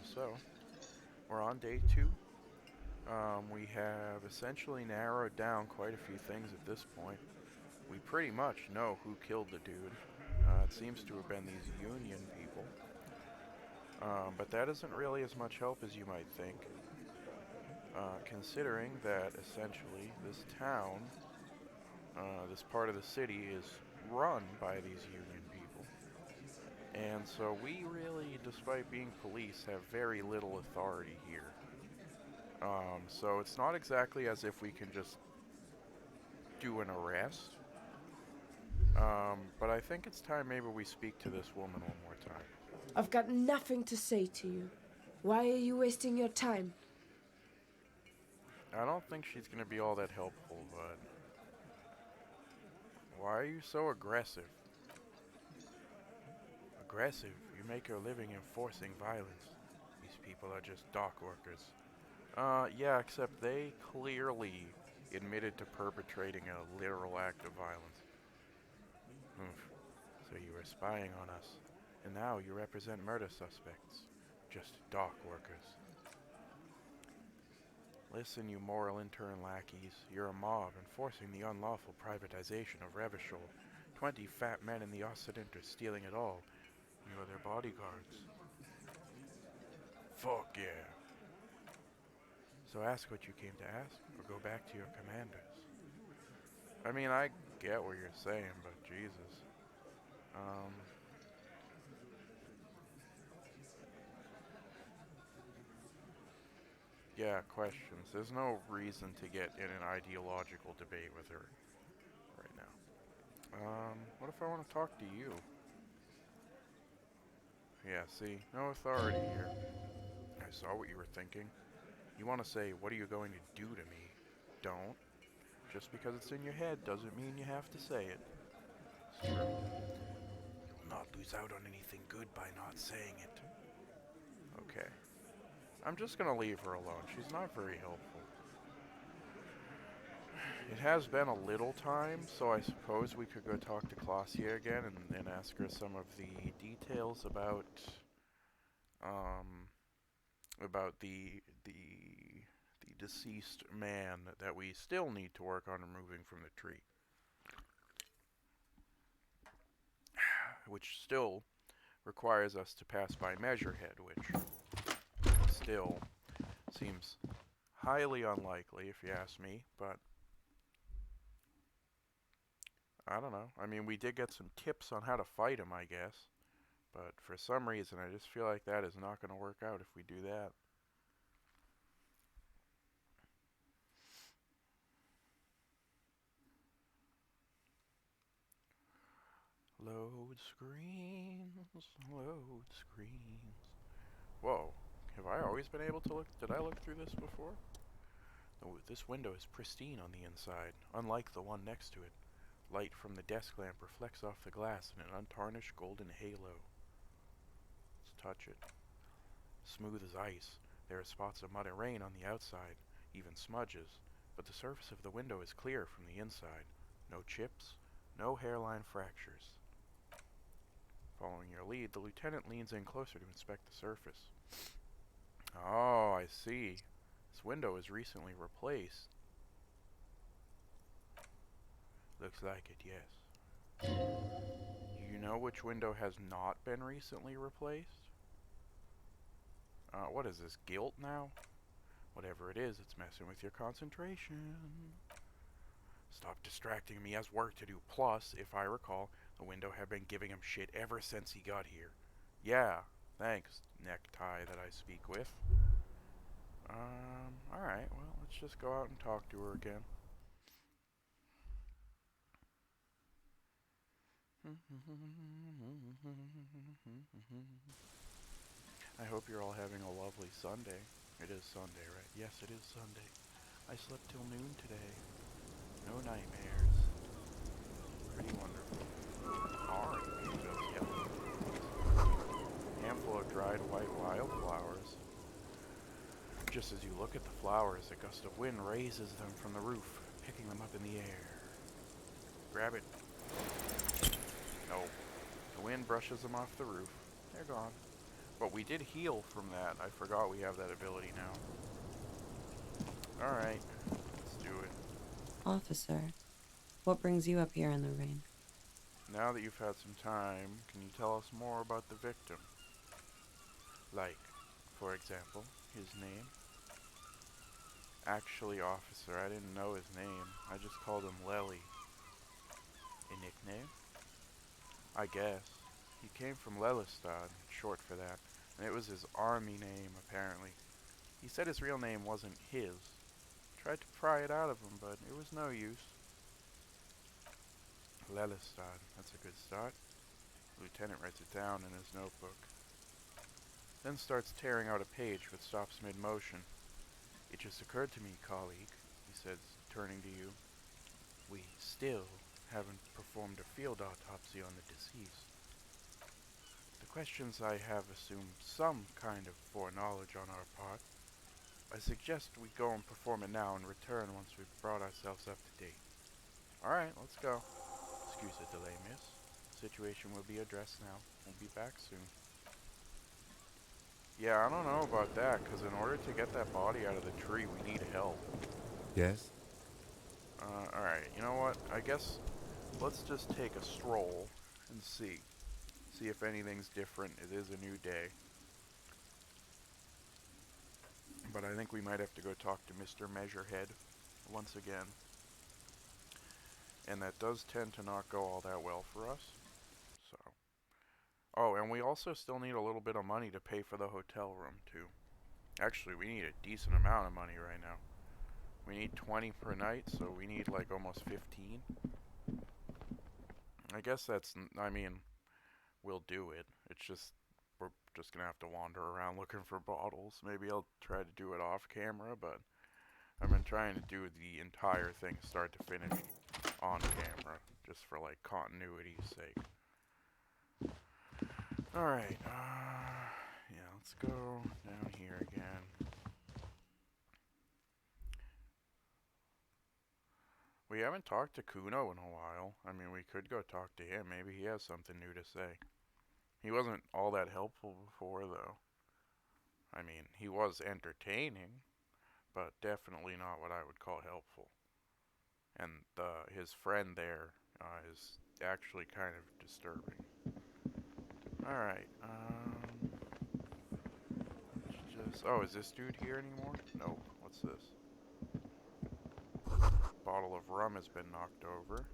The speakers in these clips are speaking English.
So we're on day two. We have essentially narrowed down quite a few things at this point. We pretty much know who killed the dude. It seems to have been these Union people. But that isn't really as much help as you might think, considering that essentially this town, this part of the city, is run by these Union people. And so we really, despite being police, have very little authority here. So it's not exactly as if we can just do an arrest. But I think it's time maybe we speak to this woman one more time. I've got nothing to say to you. Why are you wasting your time? I don't think she's gonna be all that helpful, but why are you so aggressive? Aggressive? You make your living enforcing violence. These people are just dock workers. Yeah, except they clearly admitted to perpetrating a literal act of violence. Oof. So you were spying on us, and now you represent murder suspects. Just dock workers. Listen, you moral intern lackeys. You're a mob enforcing the unlawful privatization of Revachol. 20 fat men in the Occident are stealing it all. You're their bodyguards. Fuck yeah. So ask what you came to ask, or go back to your commanders. I mean, I get what you're saying, but Jesus. Um, yeah, questions. There's no reason to get in an ideological debate with her right now. What if I want to talk to you? Yeah, see, no authority here. I saw what you were thinking. You want to say, what are you going to do to me? Don't. Just because it's in your head doesn't mean you have to say it. It's true. You will not lose out on anything good by not saying it. Okay. I'm just gonna leave her alone. She's not very helpful. It has been a little time, so I suppose we could go talk to Clausia again and ask her some of the details um, about the deceased man that we still need to work on removing from the tree, which still requires us to pass by Measurehead, which still seems highly unlikely if you ask me, but I don't know. I mean, we did get some tips on how to fight him, I guess, but for some reason I just feel like that is not going to work out if we do that. Load screens, load screens. Whoa, have I always been able to look? Did I look through this before? Oh, this window is pristine on the inside, unlike the one next to it. Light from the desk lamp reflects off the glass in an untarnished golden halo. Let's touch it. Smooth as ice, there are spots of mud and rain on the outside, even smudges, but the surface of the window is clear from the inside. No chips, no hairline fractures. Following your lead, the lieutenant leans in closer to inspect the surface. Oh, I see. This window was recently replaced. Looks like it, yes. Do you know which window has not been recently replaced? What is this, guilt now? Whatever it is, it's messing with your concentration. Stop distracting me, has work to do. Plus, if I recall, the window had been giving him shit ever since he got here. Yeah, thanks, necktie that I speak with. Alright, well, let's just go out and talk to her again. I hope you're all having a lovely Sunday. It is Sunday, right? Yes, it is Sunday. I slept till noon today. No nightmares. Pretty wonderful. Orange, those yellow. Handful of dried white wildflowers. Just as you look at the flowers, a gust of wind raises them from the roof, picking them up in the air. Grab it. No. The wind brushes them off the roof. They're gone. But we did heal from that. I forgot we have that ability now. Alright, let's do it. Officer, what brings you up here in the rain? Now that you've had some time, can you tell us more about the victim? Like, for example, his name? Actually, officer, I didn't know his name. I just called him Lely. A nickname? I guess. He came from Lelystad, short for that, and it was his army name, apparently. He said his real name wasn't his. Tried to pry it out of him, but it was no use. Lelystad, that's a good start. The lieutenant writes it down in his notebook. Then starts tearing out a page, but stops mid-motion. It just occurred to me, colleague, he says, turning to you. We still haven't performed a field autopsy on the deceased. The questions I have assume some kind of foreknowledge on our part. I suggest we go and perform it now and return once we've brought ourselves up to date. Alright, let's go. Excuse the delay, miss. The situation will be addressed now. We'll be back soon. Yeah, I don't know about that, because in order to get that body out of the tree, we need help. Yes? Alright, you know what? I guess let's just take a stroll and see. See if anything's different. It is a new day. But I think we might have to go talk to Mr. Measurehead once again. And that does tend to not go all that well for us. So. Oh, and we also still need a little bit of money to pay for the hotel room, too. Actually, we need a decent amount of money right now. We need 20 per night, so we need like almost 15. I guess that's, I mean, we'll do it. It's just, we're just gonna have to wander around looking for bottles. Maybe I'll try to do it off camera, but I've been trying to do the entire thing start to finish on camera, just for like continuity's sake. Alright, yeah, let's go down here again. We haven't talked to Kuno in a while. I mean, we could go talk to him. Maybe he has something new to say. He wasn't all that helpful before, though. I mean, he was entertaining, but definitely not what I would call helpful. And his friend there is actually kind of disturbing. Alright, oh, is this dude here anymore? No. What's this? Bottle of rum has been knocked over.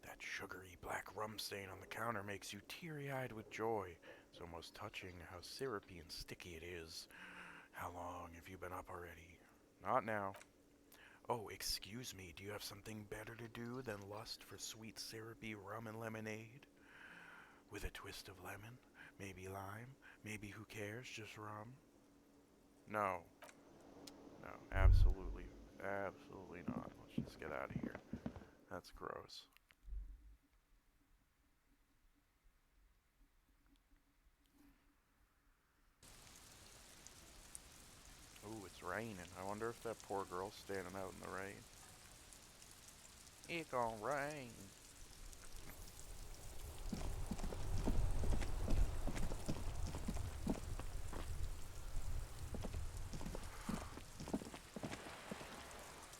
That sugary black rum stain on the counter makes you teary-eyed with joy. It's almost touching how syrupy and sticky it is. How long have you been up already? Not now. Oh, excuse me, do you have something better to do than lust for sweet syrupy rum and lemonade? With a twist of lemon? Maybe lime? Maybe who cares, just rum? No. No, absolutely not. Let's just get out of here. That's gross. Ooh, it's raining. I wonder if that poor girl's standing out in the rain. It gon' rain.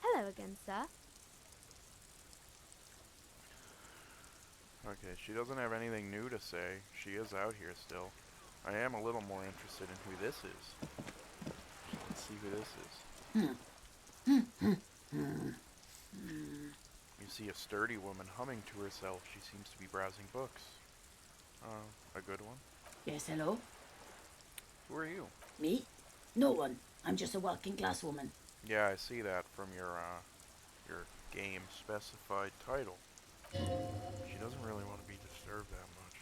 Hello again, sir. Okay, she doesn't have anything new to say. She is out here still. I am a little more interested in who this is. Let's see who this is. You see a sturdy woman humming to herself. She seems to be browsing books. A good one. Yes, hello? Who are you? Me? No one. I'm just a working class woman. Yeah, I see that from your game specified title. She doesn't really want to be disturbed that much.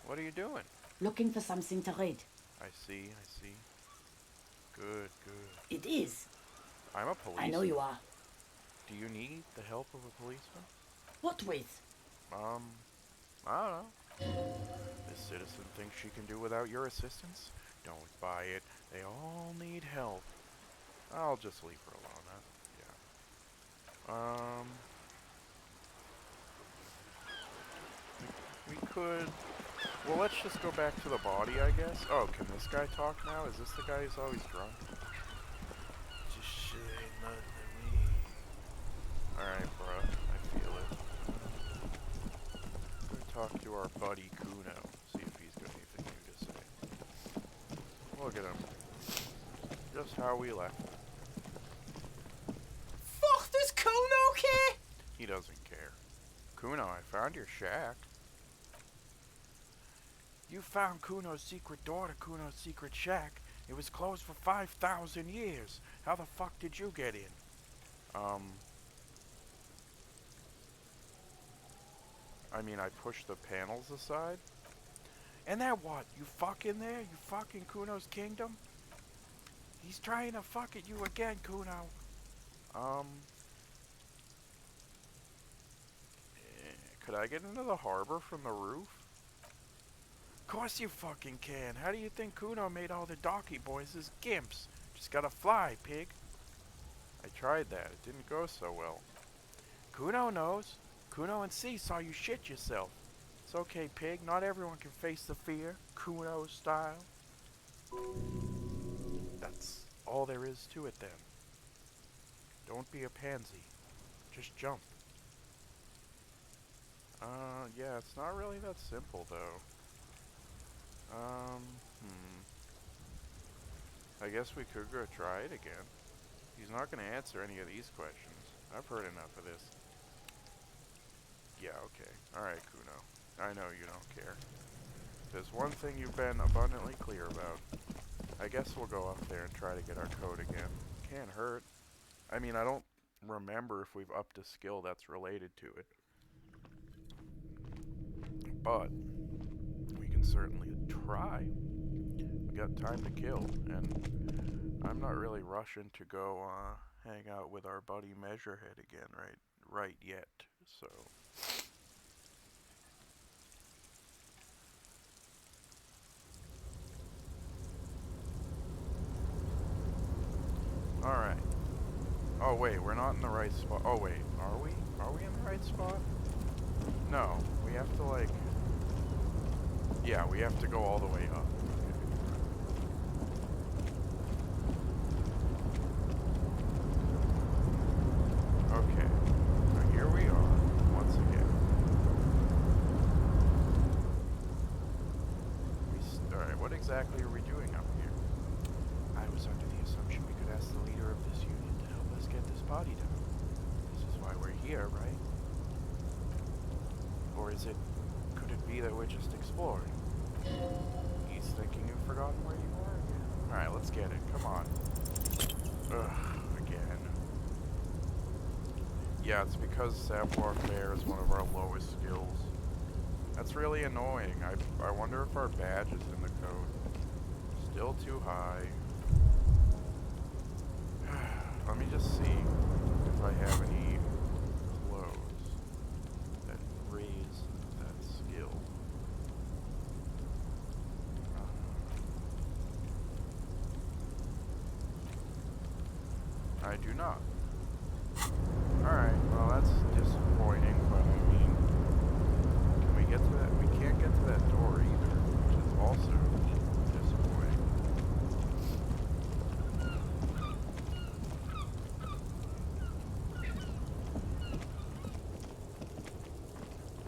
What are you doing? Looking for something to read. I see. Good. It is. I'm a policeman. I know you are. Do you need the help of a policeman? What with? I don't know. This citizen thinks she can do without your assistance? Don't buy it. They all need help. I'll just leave her alone, yeah. We could Well, let's just go back to the body, I guess. Oh, can this guy talk now? Is this the guy who's always drunk? Just shit ain't nothing to me. Alright, bruh. I feel it. Go talk to our buddy Kuno. See if he's got anything new to say. Look at him. Just how we left him. Fuck, does Kuno care? He doesn't care. Kuno, I found your shack. You found Kuno's secret door to Kuno's secret shack. It was closed for 5,000 years. How the fuck did you get in? I mean, I pushed the panels aside. And then what? You fuck in there? You fuck in Kuno's kingdom? He's trying to fuck at you again, Kuno. Could I get into the harbor from the roof? Course you fucking can. How do you think Kuno made all the docky boys as gimps? Just gotta fly, pig. I tried that. It didn't go so well. Kuno knows. Kuno and C saw you shit yourself. It's okay, pig. Not everyone can face the fear. Kuno style. That's all there is to it then. Don't be a pansy. Just jump. Yeah, it's not really that simple though. I guess we could go try it again. He's not going to answer any of these questions. I've heard enough of this. Yeah, okay. Alright, Kuno. I know you don't care. There's one thing you've been abundantly clear about. I guess we'll go up there and try to get our code again. Can't hurt. I mean, I don't remember if we've upped a skill that's related to it. But we can certainly try. We got time to kill, and I'm not really rushing to go hang out with our buddy Measurehead again right yet. So all right. Oh wait, we're not in the right spot. Oh wait, are we? Are we in the right spot? No, we have to like. Yeah, we have to go all the way up. Okay, so here we are, once again. Alright, what exactly are we doing up here? I was under the assumption we could ask the leader of this union to help us get this body down. This is why we're here, right? Or is it, could it be that we're just exploring? He's thinking you've forgotten where you are again. Alright, let's get it, come on. Ugh, again. Yeah, it's because savoir faire is one of our lowest skills. That's really annoying. I wonder if our badge is in the code. Still too high. Let me just see if I have any clothes that raise that skill. I do not. Alright, well that's disappointing, but I mean, can we get to that? We can't get to that door either, which is also disappointing.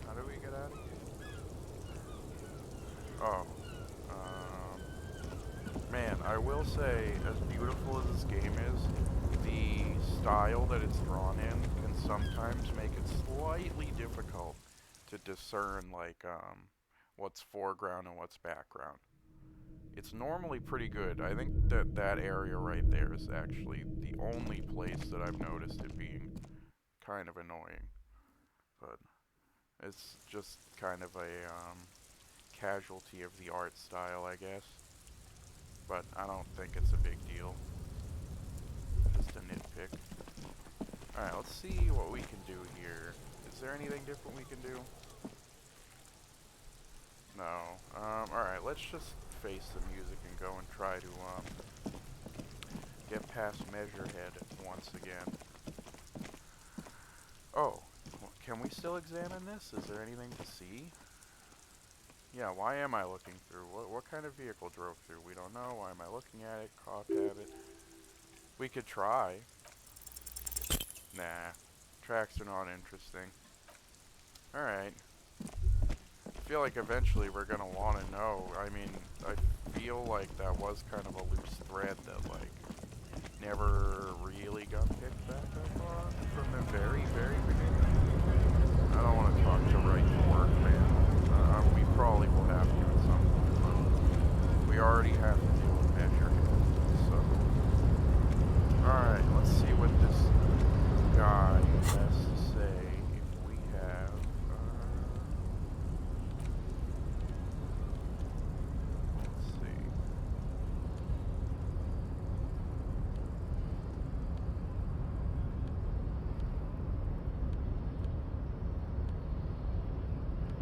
How do we get out of here? Oh. Man, I will say, as beautiful as this game is, the style that it's drawn in can sometimes make it slightly difficult to discern, like, what's foreground and what's background. It's normally pretty good. I think that that area right there is actually the only place that I've noticed it being kind of annoying. But it's just kind of a casualty of the art style, I guess. But I don't think it's a big deal. Just a nitpick. Alright, let's see what we can do here. Is there anything different we can do? No. Alright, let's just face the music and go and try to, get past Measurehead once again. Oh, can we still examine this? Is there anything to see? Yeah, why am I looking through? What kind of vehicle drove through? We don't know. Why am I looking at it? Cop habit. We could try. Nah. Tracks are not interesting. Alright. I feel like eventually we're gonna want to know. I mean, I feel like that was kind of a loose thread that, like, never really got picked back up on from the very, very beginning. I don't want to talk to right to work, man. We probably will have to at some point, but we already have to deal with Measure. So, alright, let's see what this guy has to say. If we have, let's see.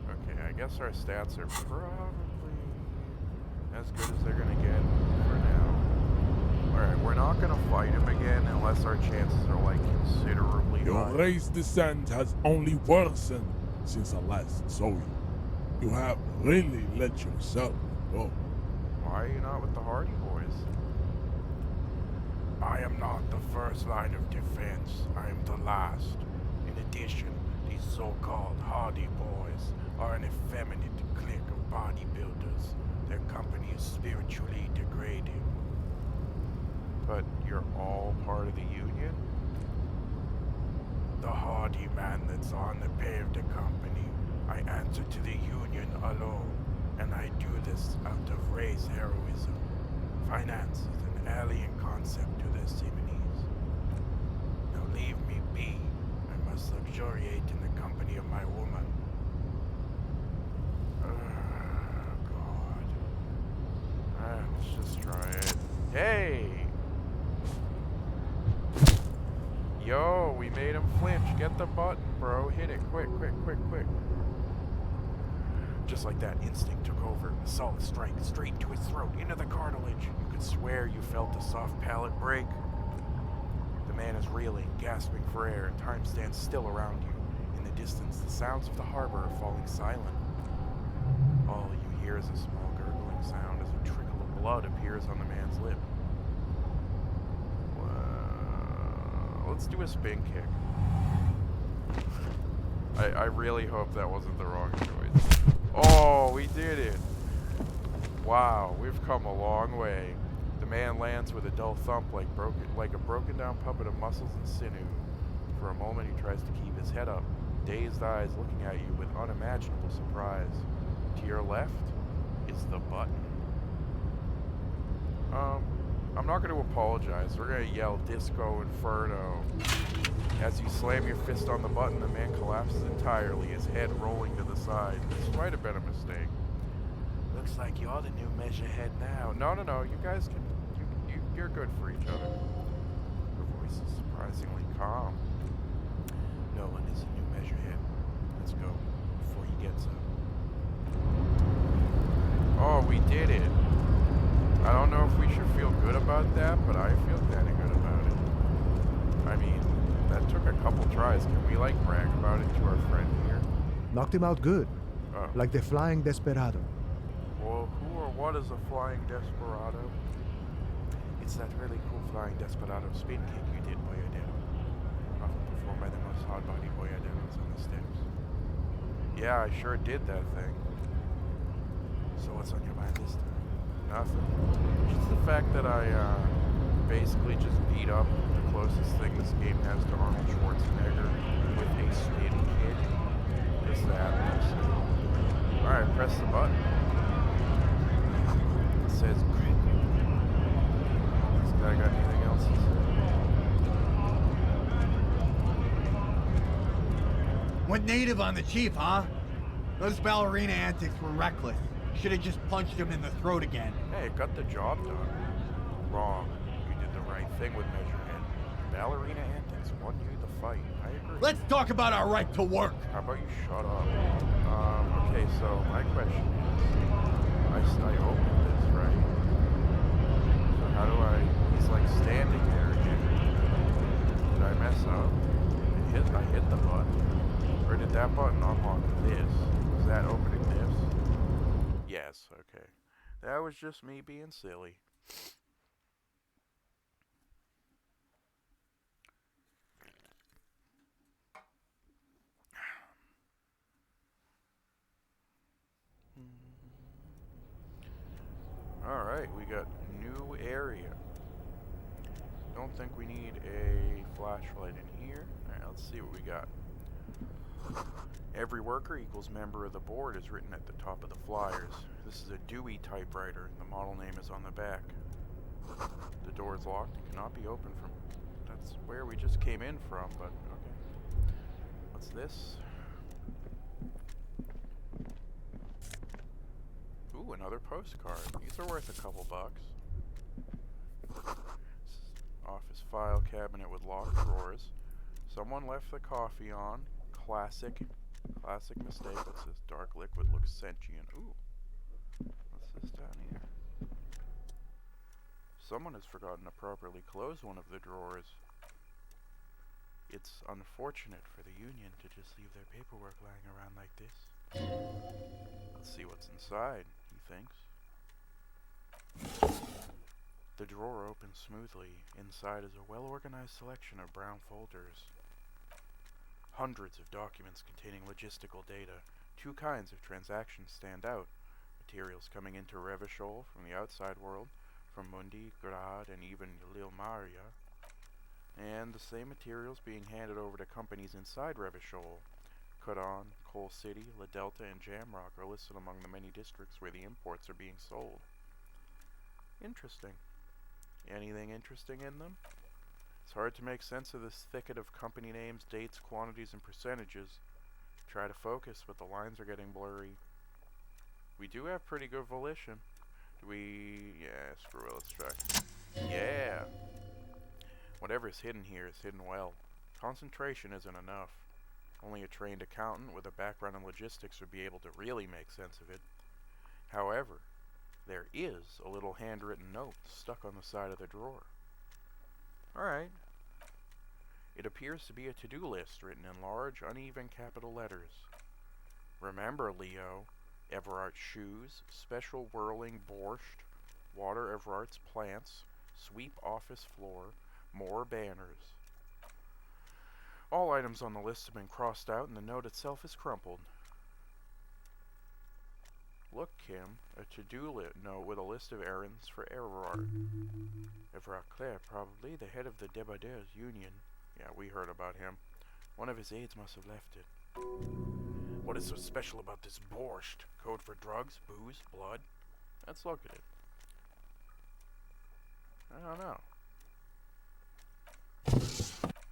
Okay, I guess our stats are probably as good as they're gonna get for now. Alright, we're not gonna fight him again unless our chances are like considerably Your high. race descent has only worsened since I last saw you. You have really let yourself go. Why are you not with the Hardy Boys? I am not the first line of defense. I am the last. In addition, these so-called Hardy Boys are an effeminate clique of bodybuilders. Their company is spiritually degrading. But you're all part of the Union? The Hardy man that's on the pay of the company. I answer to the Union alone, and I do this out of race heroism. Finance is an alien concept to the Simonese. Now leave me be. I must luxuriate in the company of my woman. God. Let's just try it. Hey! Yo, we made him flinch. Get the button, bro. Hit it. Quick, quick, quick, quick. Just like that, instinct took over. A solid strike straight into his throat, into the cartilage. You could swear you felt a soft palate break. The man is reeling, gasping for air, and time stands still around you. In the distance, the sounds of the harbor are falling silent. All you hear is a small gurgling sound as a trickle of blood appears on the man's lip. Let's do a spin kick. I really hope that wasn't the wrong choice. Oh, we did it. Wow, we've come a long way. The man lands with a dull thump like a broken down puppet of muscles and sinew. For a moment he tries to keep his head up, dazed eyes looking at you with unimaginable surprise. To your left is the button. I'm not going to apologize. We're going to yell Disco Inferno. As you slam your fist on the button, the man collapses entirely, his head rolling to the side. This might have been a mistake. Looks like you're the new measure head now. No. You guys can... You're good for each other. Her voice is surprisingly calm. No one is a new measure head. Let's go, before he gets up. Oh, we did it. I don't know if we should feel good about that, but I feel kind of good about it. I mean, that took a couple tries. Can we, like, brag about it to our friend here? Knocked him out good. Oh. Like the flying desperado. Well, who or what is a flying desperado? It's that really cool flying desperado spin kick you did, Boyadero. Often performed by the most hard-body Boyaderos on the steps. Yeah, I sure did that thing. So what's on your mind this time? Nothing. Just the fact that I basically just beat up the closest thing this game has to Arnold Schwarzenegger with a spin kick. Just that. Alright, press the button. It says grit. This guy got anything else to say? Went native on the chief, huh? Those ballerina antics were reckless. Should have just punched him in the throat again. Hey, it got the job done. Wrong. You did the right thing with Measurehead. Ballerina antics won you the fight. I agree. Let's talk about our right to work. How about you shut up? Okay, so my question is, I opened this, right? So how do I, he's like standing there again. Did I mess up? I hit the button. Or did that button unlock this? Was that opening this? Yes, okay. That was just me being silly. Alright, we got new area. Don't think we need a flashlight in here. Alright, let's see what we got. Every worker equals member of the board is written at the top of the flyers. This is a Dewey typewriter. The model name is on the back. The door is locked and cannot be opened from... That's where we just came in from, but okay. What's this? Ooh, another postcard. These are worth a couple bucks. Office file cabinet with locked drawers. Someone left the coffee on. Classic mistake. What's this? Dark liquid looks sentient. Ooh. What's this down here? Someone has forgotten to properly close one of the drawers. It's unfortunate for the union to just leave their paperwork lying around like this. Let's see what's inside, he thinks. The drawer opens smoothly. Inside is a well-organized selection of brown folders. Hundreds of documents containing logistical data. Two kinds of transactions stand out. Materials coming into Revachol from the outside world, from Mundi, Grad, and even Lilmaria. And the same materials being handed over to companies inside Revachol. Codan, Coal City, La Delta, and Jamrock are listed among the many districts where the imports are being sold. Interesting. Anything interesting in them? It's hard to make sense of this thicket of company names, dates, quantities, and percentages. Try to focus, but the lines are getting blurry. We do have pretty good volition. Do we... yeah, screw it, let's try. Yeah! Whatever is hidden here is hidden well. Concentration isn't enough. Only a trained accountant with a background in logistics would be able to really make sense of it. However, there is a little handwritten note stuck on the side of the drawer. Alright. It appears to be a to-do list written in large, uneven capital letters. Remember, Leo, Everart's shoes, special whirling borscht, water Everart's plants, sweep office floor, more banners. All items on the list have been crossed out and the note itself is crumpled. Look, Kim, a to-do note with a list of errands for Everard. Everard Clare, probably the head of the Debardeurs Union. Yeah, we heard about him. One of his aides must have left it. What is so special about this borscht? Code for drugs, booze, blood? Let's look at it. I don't know.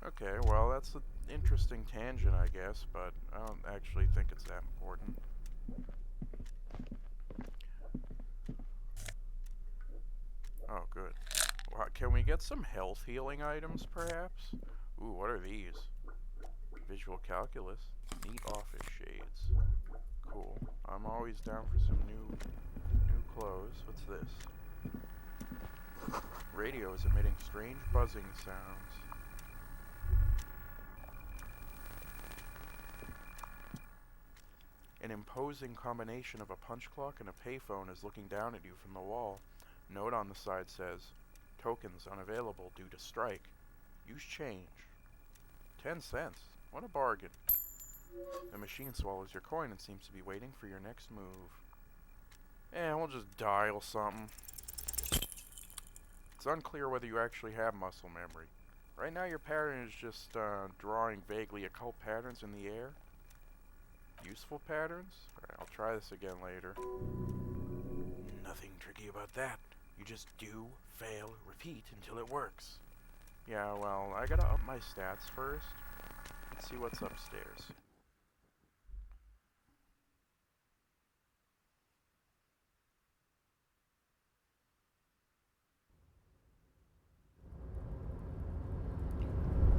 Okay, well, that's an interesting tangent, I guess, but I don't actually think it's that important. Oh, good. Well, can we get some health healing items, perhaps? Ooh, what are these? Visual calculus. Neat office shades. Cool. I'm always down for some new clothes. What's this? Radio is emitting strange buzzing sounds. An imposing combination of a punch clock and a payphone is looking down at you from the wall. Note on the side says, tokens unavailable due to strike. Use change. 10 cents. What a bargain. The machine swallows your coin and seems to be waiting for your next move. We'll just dial something. It's unclear whether you actually have muscle memory. Right now your pattern is just drawing vaguely occult patterns in the air. Useful patterns? Alright, I'll try this again later. Nothing tricky about that. You just do, fail, repeat until it works. Yeah, well, I gotta up my stats first. Let's see what's upstairs.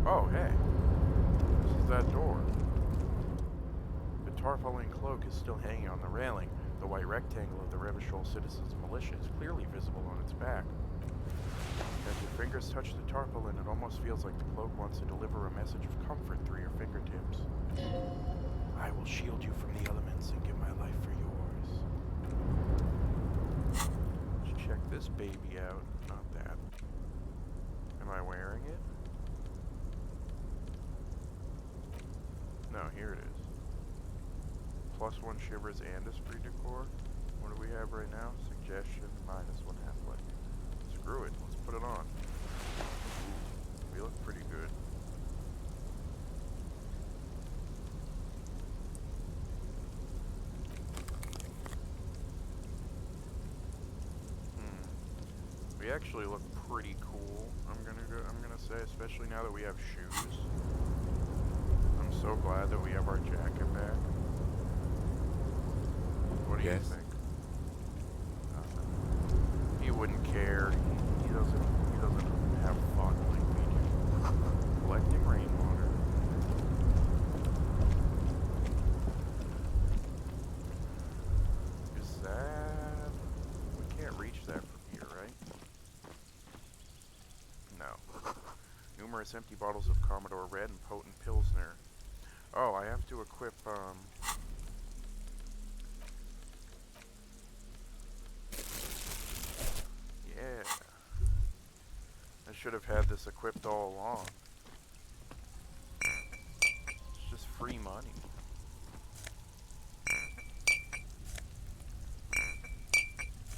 Oh, hey. This is that door. The tarpaulin cloak is still hanging on the railing. The white rectangle of the Revachol Citizens Militia is clearly visible on its back. As your fingers touch the tarpaulin, it almost feels like the cloak wants to deliver a message of comfort through your fingertips. I will shield you from the elements and give my life for yours. check this baby out. Not that. Am I wearing it? No, here it is. +1 shivers and esprit de corps. What do we have right now? Suggestion, -1 half-life. Screw it, let's put it on. Ooh, we look pretty good. We actually look pretty cool. I'm gonna say, especially now that we have shoes. I'm so glad that we have our jacket back. What do you think? He wouldn't care. He doesn't have fun like we do. Collecting rainwater. Is that... We can't reach that from here, right? No. Numerous empty bottles of Commodore Red and potent Pilsner. Oh, I have to equip, yeah. I should have had this equipped all along. It's just free money.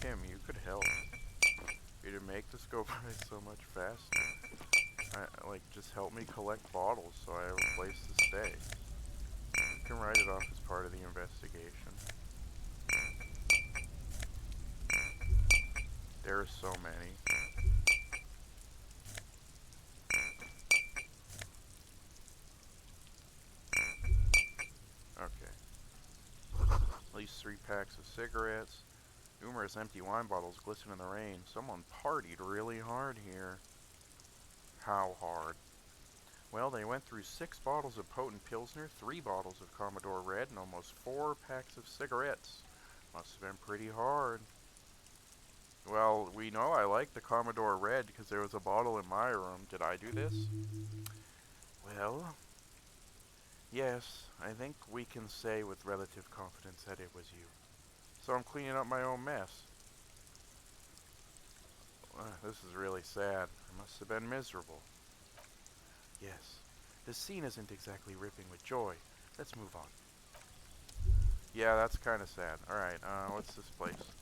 Kim, you could help. You'd make this go by so much faster. Like, just help me collect bottles so I have a place to stay. You can write it off as part of the investigation. There are so many. Okay. At least 3 packs of cigarettes. Numerous empty wine bottles glisten in the rain. Someone partied really hard here. How hard? Well, they went through 6 bottles of potent Pilsner, 3 bottles of Commodore Red, and almost 4 packs of cigarettes. Must have been pretty hard. Well, we know I like the Commodore Red because there was a bottle in my room. Did I do this? Well, yes, I think we can say with relative confidence that it was you. So I'm cleaning up my own mess. This is really sad. I must have been miserable. Yes, this scene isn't exactly ripping with joy. Let's move on. Yeah, that's kind of sad. Alright, what's this place?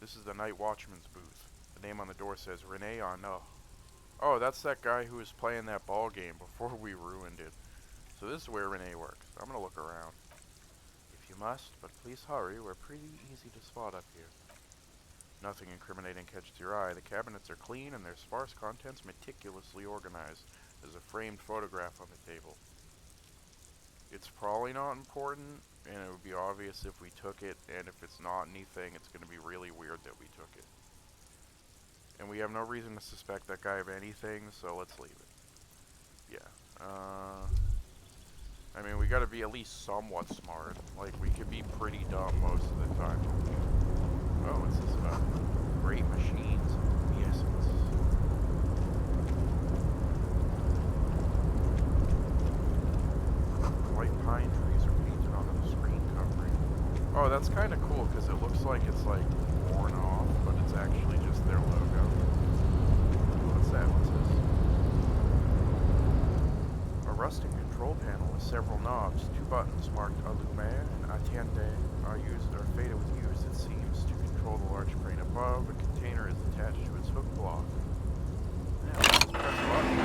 This is the Night Watchman's booth. The name on the door says Rene Arnaud. Oh, that's that guy who was playing that ball game before we ruined it. So this is where Rene works. I'm gonna look around. If you must, but please hurry. We're pretty easy to spot up here. Nothing incriminating catches your eye. The cabinets are clean and their sparse contents meticulously organized. There's a framed photograph on the table. It's probably not important, and it would be obvious if we took it, and if it's not anything, it's going to be really weird that we took it. And we have no reason to suspect that guy of anything, so let's leave it. Yeah. I mean, we gotta be at least somewhat smart. Like, we could be pretty dumb most of the time. Oh, what's this about? Great machines. Yes, white pine trees are painted onto the screen covering. Oh, that's kind of cool because it looks like it's like worn off, but it's actually just their logo. What's that? What's this? A rusting control panel with several knobs. 2 buttons marked Allume and Attende are faded with use. It seems to control the large crane above. A container is attached to its hook block. Yeah, let's press buttons.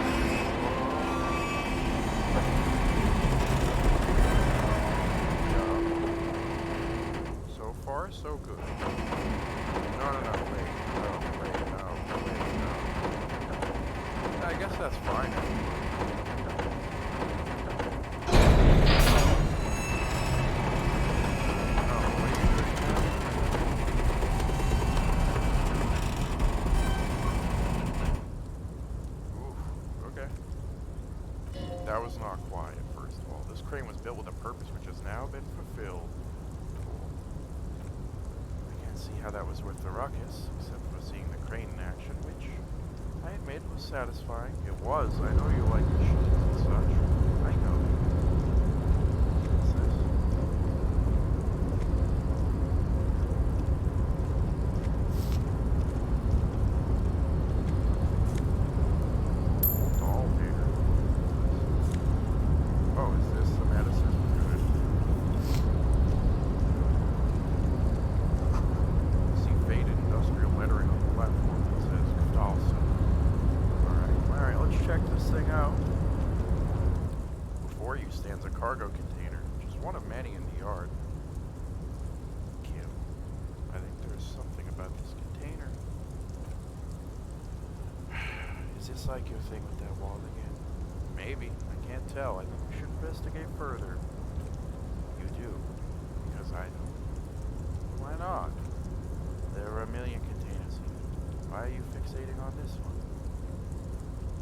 So far, so good. No, wait. I guess that's fine. That was not quiet, first of all. This crane was built with a purpose which has now been fulfilled. Cool. I can't see how that was worth the ruckus, except for seeing the crane in action, which I admit was satisfying. It was. I know you like machines and such. I know. What's this? cargo container. Just one of many in the yard. Kim, I think there's something about this container. Is this like your thing with that wall again? Maybe. I can't tell. I think we should investigate further. You do. Because I do. Why not? There are a million containers here. Why are you fixating on this one?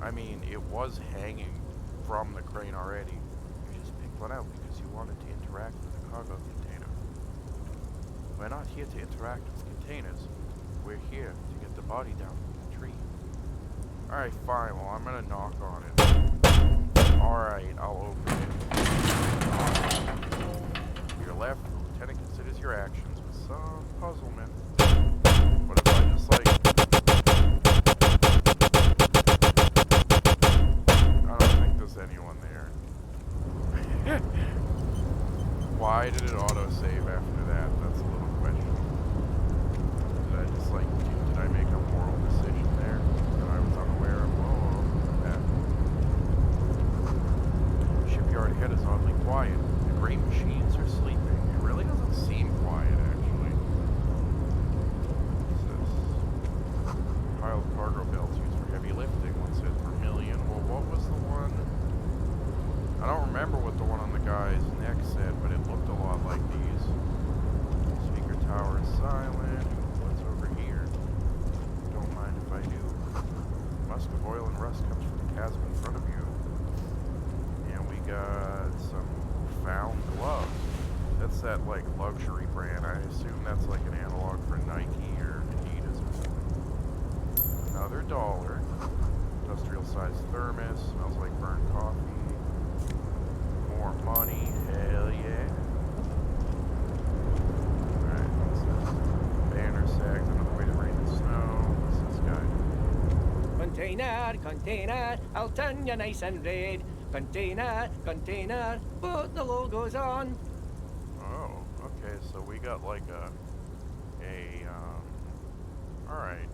I mean, it was hanging from the crane already. You just picked one out because you wanted to interact with the cargo container. We're not here to interact with containers. We're here to get the body down from the tree. Alright, fine. Well, I'm gonna knock on it. Alright, I'll open it. Your left, the lieutenant considers your actions with some puzzlement. What if I just, like... I don't think there's anyone there. Why did it auto-save after that? That's a little question. Did I just, like, did I make a moral decision there that I was unaware of? Whoa, that. Shipyard ahead is oddly quiet. The great machines are sleeping. It really doesn't seem quiet, actually. What's this? Pile of cargo belts used for heavy lifting. One says vermilion. Well, what was the one? I don't remember what the one on the guy's neck said, but it looked a lot like these. Speaker tower is silent. What's over here? Don't mind if I do. Musk of oil and rust comes from the chasm in front of you. And we got some found gloves. That's that, like, luxury brand. I assume that's like an analog for Nike or Adidas or something. Another $1. Industrial-sized thermos. Smells like burnt coffee. More money. Hell yeah. Alright, what's this? Banner sags. Another way to rain the snow. What's this guy? Container, container, I'll turn you nice and red. Container, container, put the logos on. Oh, okay, so we got like alright.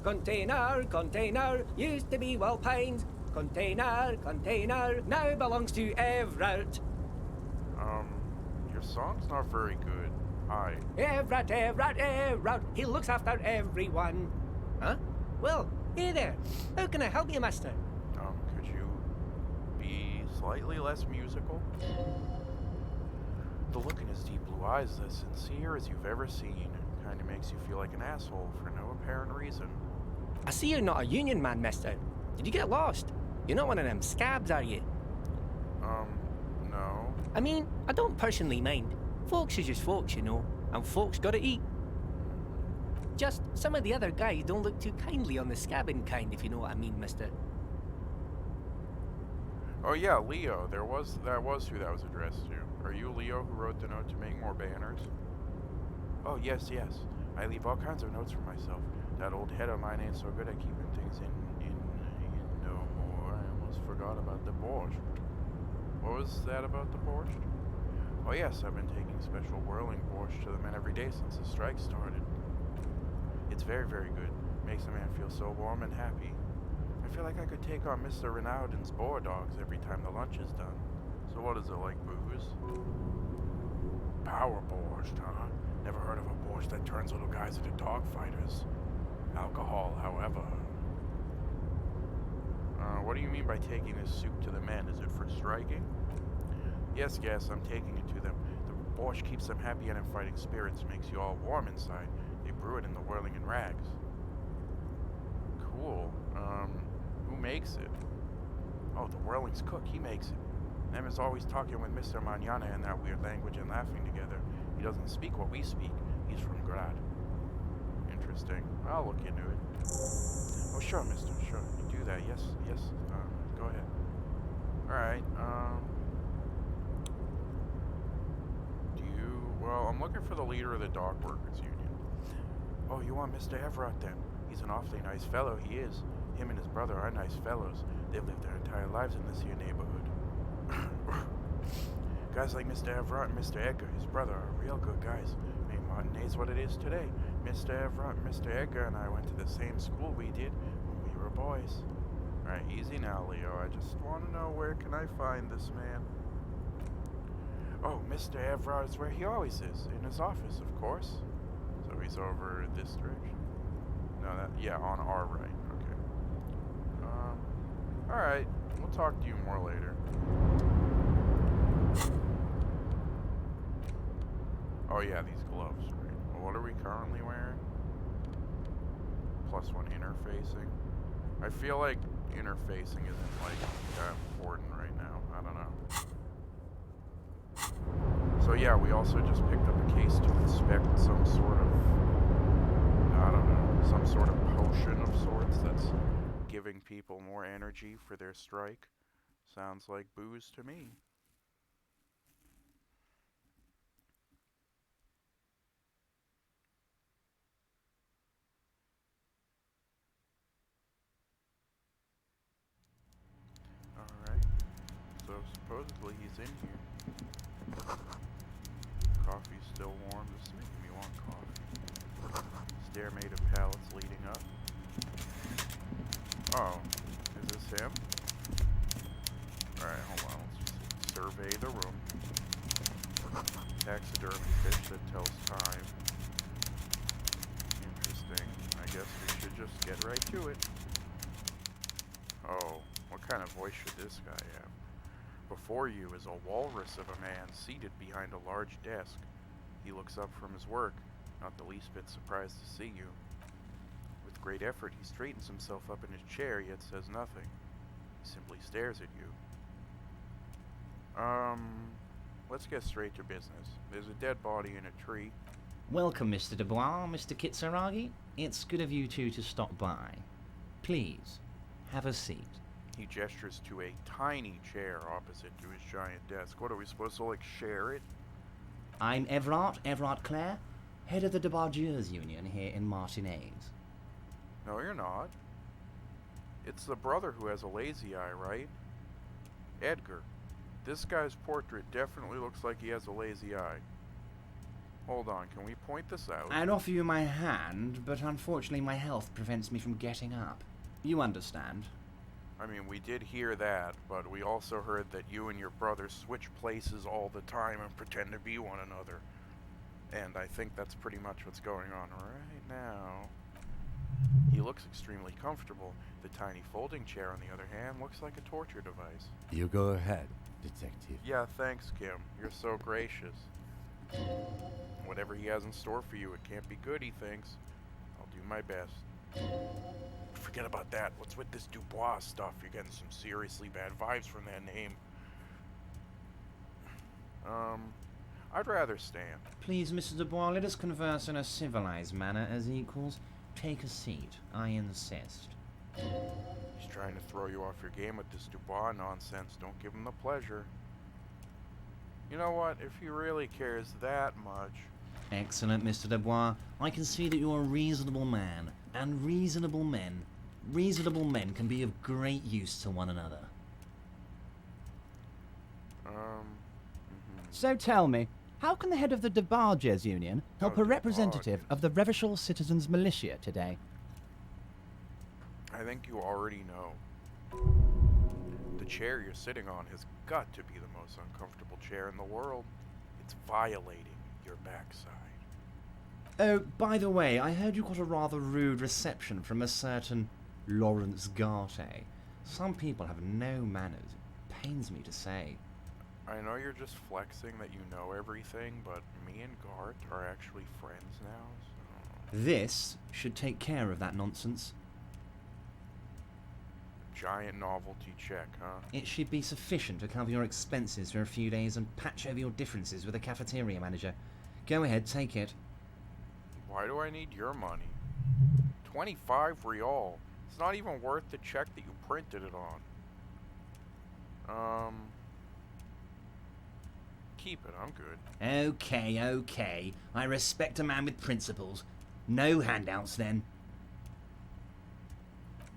Container, container, used to be Will Pines. Container, container, now belongs to Everett. Your song's not very good. Hi. Everett, Everett, Everett, he looks after everyone. Huh? Well, hey there, how can I help you, mister? Could you be slightly less musical? The look in his deep blue eyes is as sincere as you've ever seen. Kinda makes you feel like an asshole for no apparent reason. I see you're not a union man, mister. Did you get lost? You're not one of them scabs, are you? No. I mean, I don't personally mind. Folks is just folks, you know, and folks gotta eat. Just some of the other guys don't look too kindly on the scabbing kind, if you know what I mean, mister. Oh yeah, Leo. That was who that was addressed to. Are you Leo who wrote the note to make more banners? Oh yes. I leave all kinds of notes for myself. That old head of mine ain't so good at keeping things in no more. I almost forgot about the borscht. What was that about the borscht? Oh yes, I've been taking special whirling borscht to the men every day since the strike started. It's very, very good. Makes a man feel so warm and happy. I feel like I could take on Mr. Renaudin's boar dogs every time the lunch is done. So what is it, like booze? Power borscht, huh? Never heard of a borscht that turns little guys into dog fighters. Alcohol, however. What do you mean by taking this soup to the men? Is it for striking? Yes, I'm taking it to them. The borscht keeps them happy and in fighting spirits, makes you all warm inside. They brew it in the whirling in rags. Cool. Who makes it? Oh, the whirling's cook, he makes it. Them is always talking with Mr. Manana in that weird language and laughing together. He doesn't speak what we speak. He's from Grad. Interesting. I'll look into it. Oh, sure, mister. Sure. You do that. Yes. Go ahead. Alright, well, I'm looking for the leader of the Dock Workers Union. Oh, you want Mr. Everett then? He's an awfully nice fellow, he is. Him and his brother are nice fellows. They've lived their entire lives in this here neighborhood. Guys like Mr. Everett and Mr. Edgar, his brother, are real good guys. Made Martinez what it is today. Mr. Everett and Mr. Edgar and I went to the same school we did when we were boys. Alright, easy now, Leo. I just want to know, where can I find this man? Oh, Mr. Everard is where he always is, in his office, of course. So he's over this direction. No, yeah, on our right. Okay. Alright. We'll talk to you more later. Oh yeah, these gloves, right. Well, what are we currently wearing? +1 interfacing. I feel like interfacing isn't, like, that important right now. I don't know. So yeah, we also just picked up a case to inspect some sort of, I don't know, some sort of potion of sorts that's giving people more energy for their strike. Sounds like booze to me. Alright, so supposedly he's in here. Coffee's still warm. This is making me want coffee. Stair made of pallets leading up. Oh, is this him? Alright, hold on. Let's just survey the room. Taxidermy fish that tells time. Interesting. I guess we should just get right to it. Oh, what kind of voice should this guy have? Before you is a walrus of a man seated behind a large desk. He looks up from his work, not the least bit surprised to see you. With great effort, he straightens himself up in his chair, yet says nothing. He simply stares at you. Let's get straight to business. There's a dead body in a tree. Welcome, Mr. Dubois, Mr. Kitsuragi. It's good of you two to stop by. Please, have a seat. He gestures to a tiny chair opposite to his giant desk. What, are we supposed to, like, share it? I'm Everard Clare, head of the Debargeurs Union here in Martinez. No, you're not. It's the brother who has a lazy eye, right? Edgar. This guy's portrait definitely looks like he has a lazy eye. Hold on, can we point this out? I'd offer you my hand, but unfortunately my health prevents me from getting up. You understand? I mean, we did hear that, but we also heard that you and your brother switch places all the time and pretend to be one another. And I think that's pretty much what's going on right now. He looks extremely comfortable. The tiny folding chair, on the other hand, looks like a torture device. You go ahead, detective. Yeah, thanks, Kim. You're so gracious. Whatever he has in store for you, it can't be good, he thinks. I'll do my best. Forget about that. What's with this Dubois stuff? You're getting some seriously bad vibes from that name. I'd rather stand. Please, Mr. Dubois, let us converse in a civilized manner as equals. Take a seat. I insist. He's trying to throw you off your game with this Dubois nonsense. Don't give him the pleasure. You know what? If he really cares that much... Excellent, Mr. Dubois. I can see that you're a reasonable man. And reasonable men can be of great use to one another. So tell me, how can the head of the Debargeurs Union help a representative of the Revachol Citizens Militia today? I think you already know. The chair you're sitting on has got to be the most uncomfortable chair in the world. It's violating your backside. Oh, by the way, I heard you got a rather rude reception from a certain Lawrence Garte. Some people have no manners. It pains me to say. I know you're just flexing that you know everything, but me and Gart are actually friends now, so... This should take care of that nonsense. Giant novelty check, huh? It should be sufficient to cover your expenses for a few days and patch over your differences with the cafeteria manager. Go ahead, take it. Why do I need your money? 25 real. It's not even worth the check that you printed it on. Keep it, I'm good. Okay. I respect a man with principles. No handouts, then.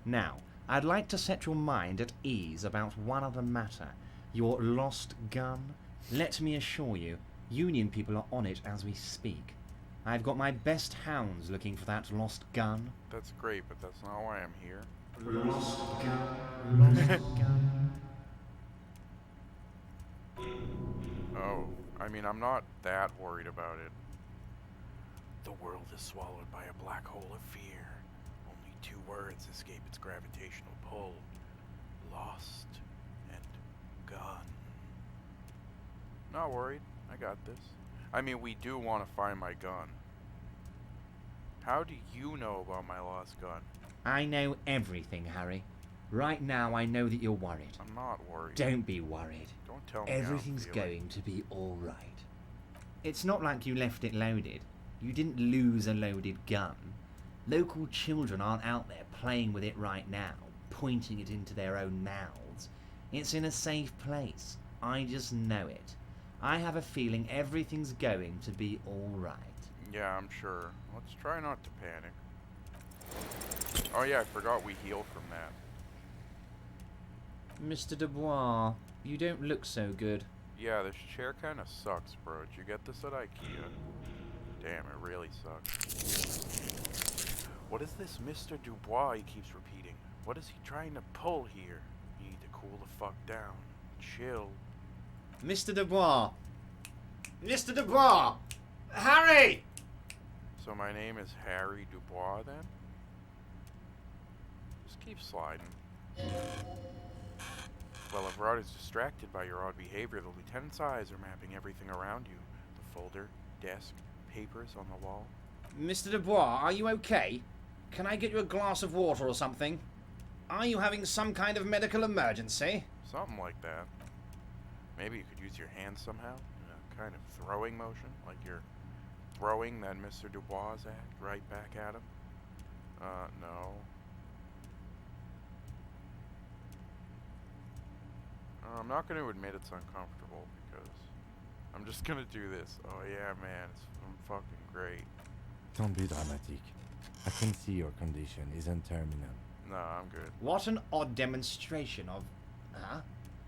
Now, I'd like to set your mind at ease about one other matter. Your lost gun. Let me assure you, Union people are on it as we speak. I've got my best hounds looking for that lost gun. That's great, but that's not why I'm here. Lost gun. Oh, I I mean, I'm not that worried about it. The world is swallowed by a black hole of fear. Only 2 words escape its gravitational pull. Lost and gone. Not worried. I got this. I mean, we do want to find my gun. How do you know about my lost gun? I know everything, Harry. Right now, I know that you're worried. I'm not worried. Don't be worried. Don't tell me how I'm Everything's feeling. going to be all right. It's not like you left it loaded. You didn't lose a loaded gun. Local children aren't out there playing with it right now, pointing it into their own mouths. It's in a safe place. I just know it. I have a feeling everything's going to be all right. Yeah, I'm sure. Let's try not to panic. Oh yeah, I forgot we heal from that. Mr. Dubois, you don't look so good. Yeah, this chair kind of sucks, bro. Did you get this at IKEA? Damn, it really sucks. What is this Mr. Dubois he keeps repeating? What is he trying to pull here? You need to cool the fuck down. Chill. Mr. Dubois! Mr. Dubois! Harry! So my name is Harry Dubois then? Just keep sliding. Well, Everard is distracted by your odd behavior. The lieutenant's eyes are mapping everything around you. The folder, desk, papers on the wall. Mr. Dubois, are you okay? Can I get you a glass of water or something? Are you having some kind of medical emergency? Something like that. Maybe you could use your hands somehow in a kind of throwing motion, like you're throwing that Mr. Dubois act right back at him. No. I'm not going to admit it's uncomfortable because I'm just going to do this. Oh yeah, man, I'm fucking great. Don't be dramatic. I can see your condition isn't terminal. No, I'm good. What an odd demonstration of... Huh?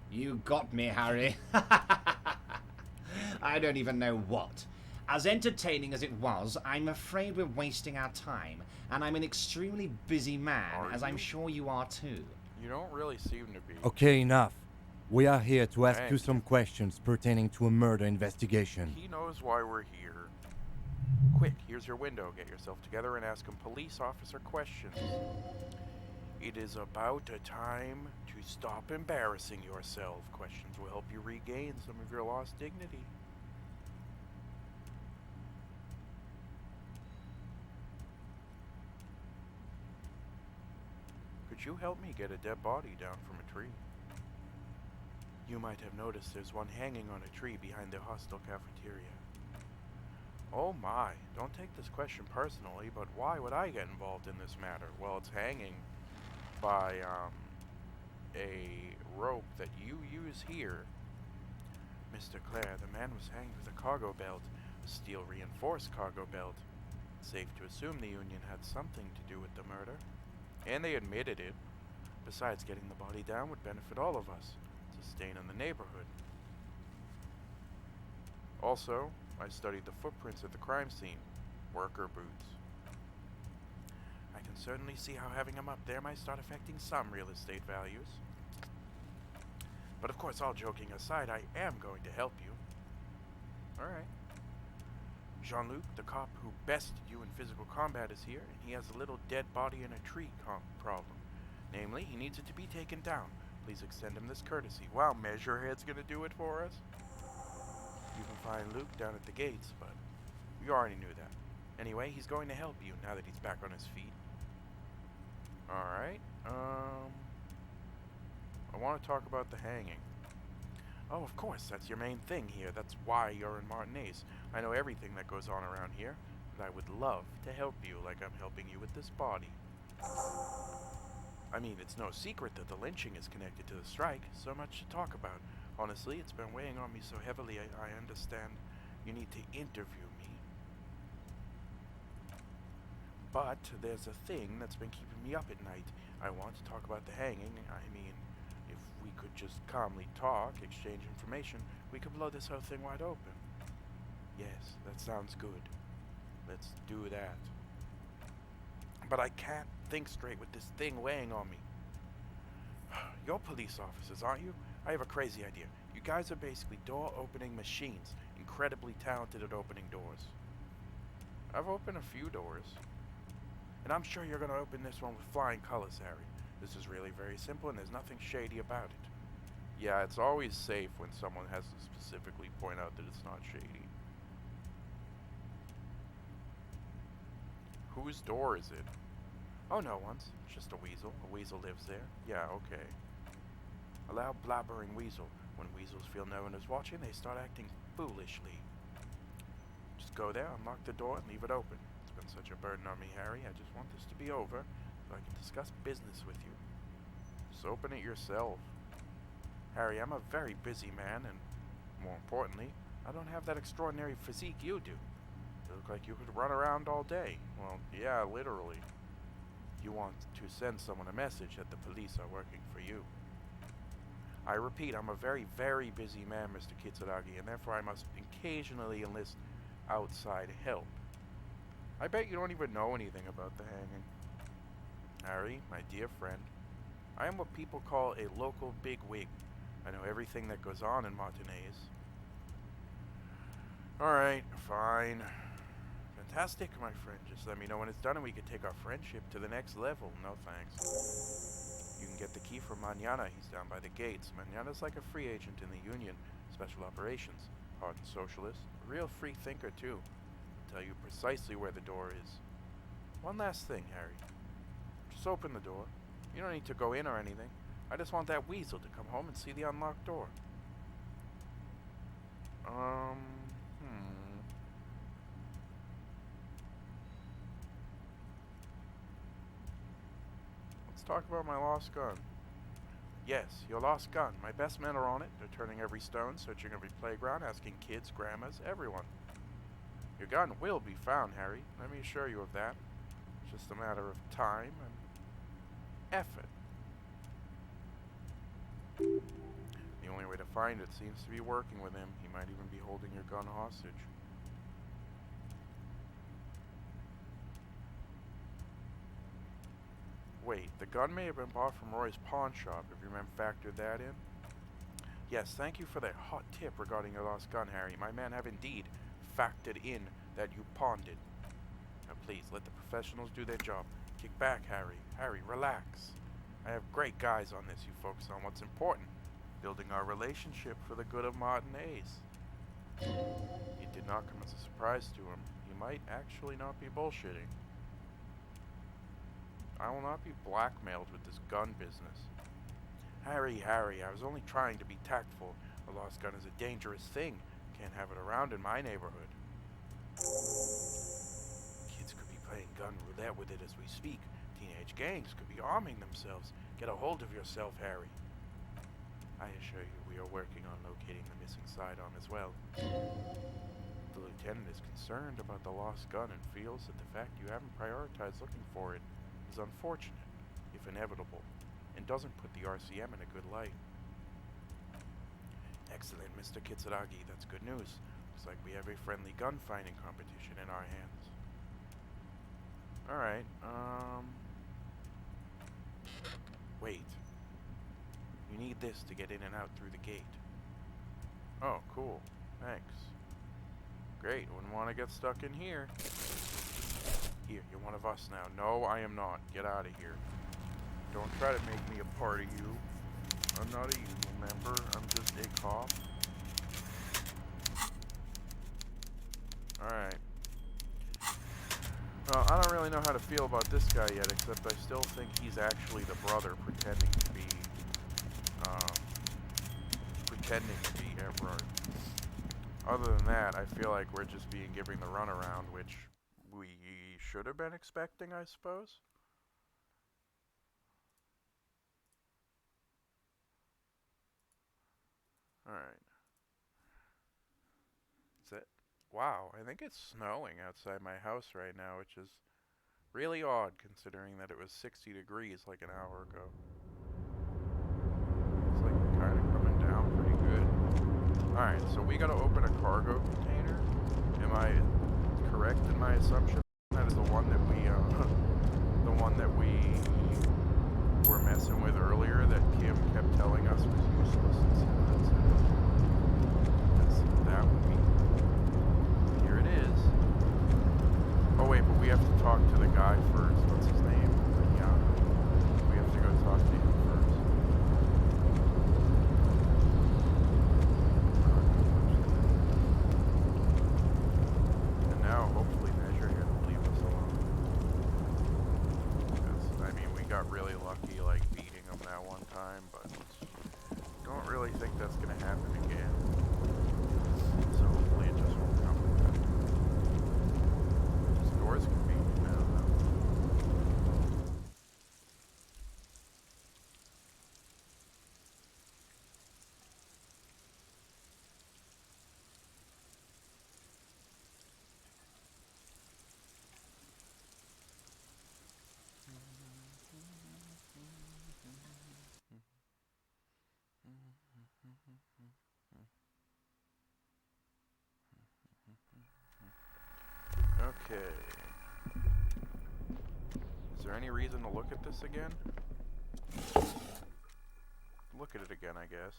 You got me, Harry. I don't even know what. As entertaining as it was, I'm afraid we're wasting our time, and I'm an extremely busy man, as I'm sure you are too. You don't really seem to be. Okay, enough. We are here to ask you Thank some questions pertaining to a murder investigation. He knows why we're here. Quick, here's your window. Get yourself together and ask him police officer questions. It is about a time to stop embarrassing yourself. Questions will help you regain some of your lost dignity. Could you help me get a dead body down from a tree? You might have noticed there's one hanging on a tree behind the hostel cafeteria. Oh my, don't take this question personally, but why would I get involved in this matter? Well, it's hanging by, a rope that you use here. Mr. Clare, the man was hanged with a cargo belt, a steel reinforced cargo belt. Safe to assume the Union had something to do with the murder. And they admitted it. Besides, getting the body down would benefit all of us. It's a stain in the neighborhood. Also, I studied the footprints at the crime scene. Worker boots. I can certainly see how having them up there might start affecting some real estate values. But of course, all joking aside, I am going to help you. Alright. Jean-Luc, the cop who bested you in physical combat, is here, and he has a little dead body in a tree problem. Namely, he needs it to be taken down. Please extend him this courtesy. Wow, Measurehead's gonna do it for us? You can find Luke down at the gates, but you already knew that. Anyway, he's going to help you now that he's back on his feet. Alright, I want to talk about the hanging. Oh, of course, that's your main thing here. That's why you're in Martinez. I know everything that goes on around here, and I would love to help you like I'm helping you with this body. I mean, it's no secret that the lynching is connected to the strike. So much to talk about. Honestly, it's been weighing on me so heavily, I understand you need to interview me. But there's a thing that's been keeping me up at night. I want to talk about the hanging. I mean, if we could just calmly talk, exchange information, we could blow this whole thing wide open. Yes, that sounds good. Let's do that. But I can't think straight with this thing weighing on me. You're police officers, aren't you? I have a crazy idea. You guys are basically door-opening machines. In incredibly talented at opening doors. I've opened a few doors. And I'm sure you're going to open this one with flying colors, Harry. This is really very simple and there's nothing shady about it. Yeah, it's always safe when someone has to specifically point out that it's not shady. Whose door is it? Oh, no one's. It's just a weasel. A weasel lives there. Yeah, okay. A loud blabbering weasel. When weasels feel no one is watching, they start acting foolishly. Just go there, unlock the door, and leave it open. It's been such a burden on me, Harry. I just want this to be over so I can discuss business with you. Just open it yourself. Harry, I'm a very busy man, and more importantly, I don't have that extraordinary physique you do. You look like you could run around all day. Well, yeah, literally. You want to send someone a message that the police are working for you. I repeat, I'm a very, very busy man, Mr. Kitsuragi, and therefore I must occasionally enlist outside help. I bet you don't even know anything about the hanging. Harry, my dear friend, I am what people call a local bigwig. I know everything that goes on in Martinez. Alright, fine. Fantastic, my friend. Just let me know when it's done and we can take our friendship to the next level. No thanks. You can get the key from Mañana. He's down by the gates. Mañana's like a free agent in the Union. Special operations. Ardent socialist. A real free thinker, too. He'll tell you precisely where the door is. One last thing, Harry. Just open the door. You don't need to go in or anything. I just want that weasel to come home and see the unlocked door. Let's talk about my lost gun. Yes, your lost gun. My best men are on it. They're turning every stone, searching every playground, asking kids, grandmas, everyone. Your gun will be found, Harry. Let me assure you of that. It's just a matter of time and effort. The only way to find it seems to be working with him. He might even be holding your gun hostage. Wait, the gun may have been bought from Roy's pawn shop, if you remember factored that in. Yes, thank you for that hot tip regarding your lost gun, Harry. My men have indeed factored in that you pawned it. Now please, let the professionals do their job. Kick back, Harry. Harry, relax. I have great guys on this. You focus on what's important. Building our relationship for the good of Martinez. It did not come as a surprise to him. He might actually not be bullshitting. I will not be blackmailed with this gun business. Harry, I was only trying to be tactful. A lost gun is a dangerous thing. Can't have it around in my neighborhood. Kids could be playing gun roulette with it as we speak. Teenage gangs could be arming themselves. Get a hold of yourself, Harry. I assure you we are working on locating the missing sidearm as well. The lieutenant is concerned about the lost gun and feels that the fact you haven't prioritized looking for it is unfortunate, if inevitable, and doesn't put the RCM in a good light. Excellent, Mr. Kitsuragi. That's good news. Looks like we have a friendly gun-finding competition in our hands. Alright, wait. You need this to get in and out through the gate. Oh, cool. Thanks. Great, wouldn't want to get stuck in here. Here, you're one of us now. No, I am not. Get out of here. Don't try to make me a part of you. I'm not a union member. I'm just a cop. Alright. Well, I don't really know how to feel about this guy yet, except I still think he's actually the brother pretending to be Everard. Other than that, I feel like we're just being given the runaround, which we should have been expecting, I suppose. Alright. Is it? Wow, I think it's snowing outside my house right now, which is really odd considering that it was 60 degrees like an hour ago. It's like kind of coming down pretty good. Alright, so we gotta open a cargo container. Am I correct in my assumption? That is the one that we, were messing with earlier that Kim kept telling us was useless. That would be guy first. What's his name? Yeah. We have to go talk to him first. And now, hopefully, Measure here will leave us alone. Because, I mean, we got really lucky, like, beating him that one time, but don't really think that's gonna happen again. So hopefully it just won't come to that. This door's convenient now, though. Okay. Is there any reason to look at this again? Look at it again, I guess.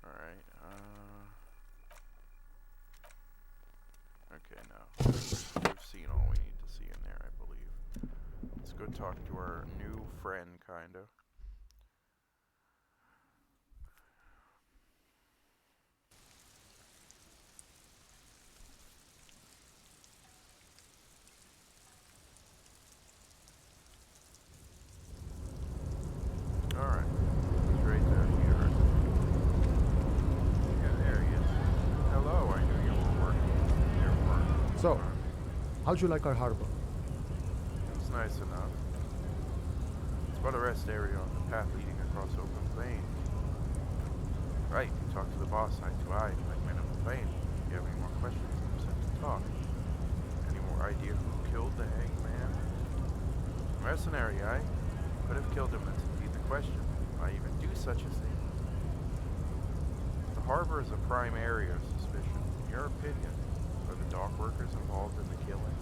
Alright, okay, no. We've seen all we need to see in there, I believe. Let's go talk to our new friend, kinda. Alright. He's right there here. Yeah, there he is. Hello, I knew you were working. Your work. So, how'd you like our harbor? It's nice enough. It's but a rest area on the path leading across open plains. Right, you talk to the boss eye to eye, like men of the plain. If you have any more questions, I'm set to talk. Any more idea who killed the hangman? Mercenary, I could have killed him, that's indeed the question. Why even do such a thing? The harbor is a prime area of suspicion. In your opinion, are the dock workers involved in the killing?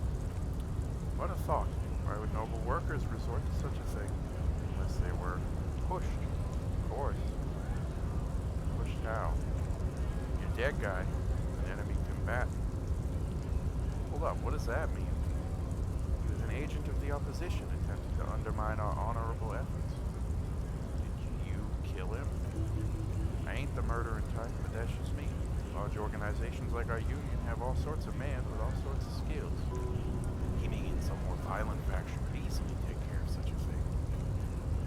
What a thought. Why would noble workers resort to such a thing? Unless they were pushed. Of course. Pushed how? Your dead guy, an enemy combatant. Hold up, what does that mean? He was an agent of the opposition attempting to undermine our honorable efforts. Did you kill him? I ain't the murdering type, but that's just me. Large organizations like our union have all sorts of men with all sorts of skills. Aiming in some more violent faction would easily take care of such a thing.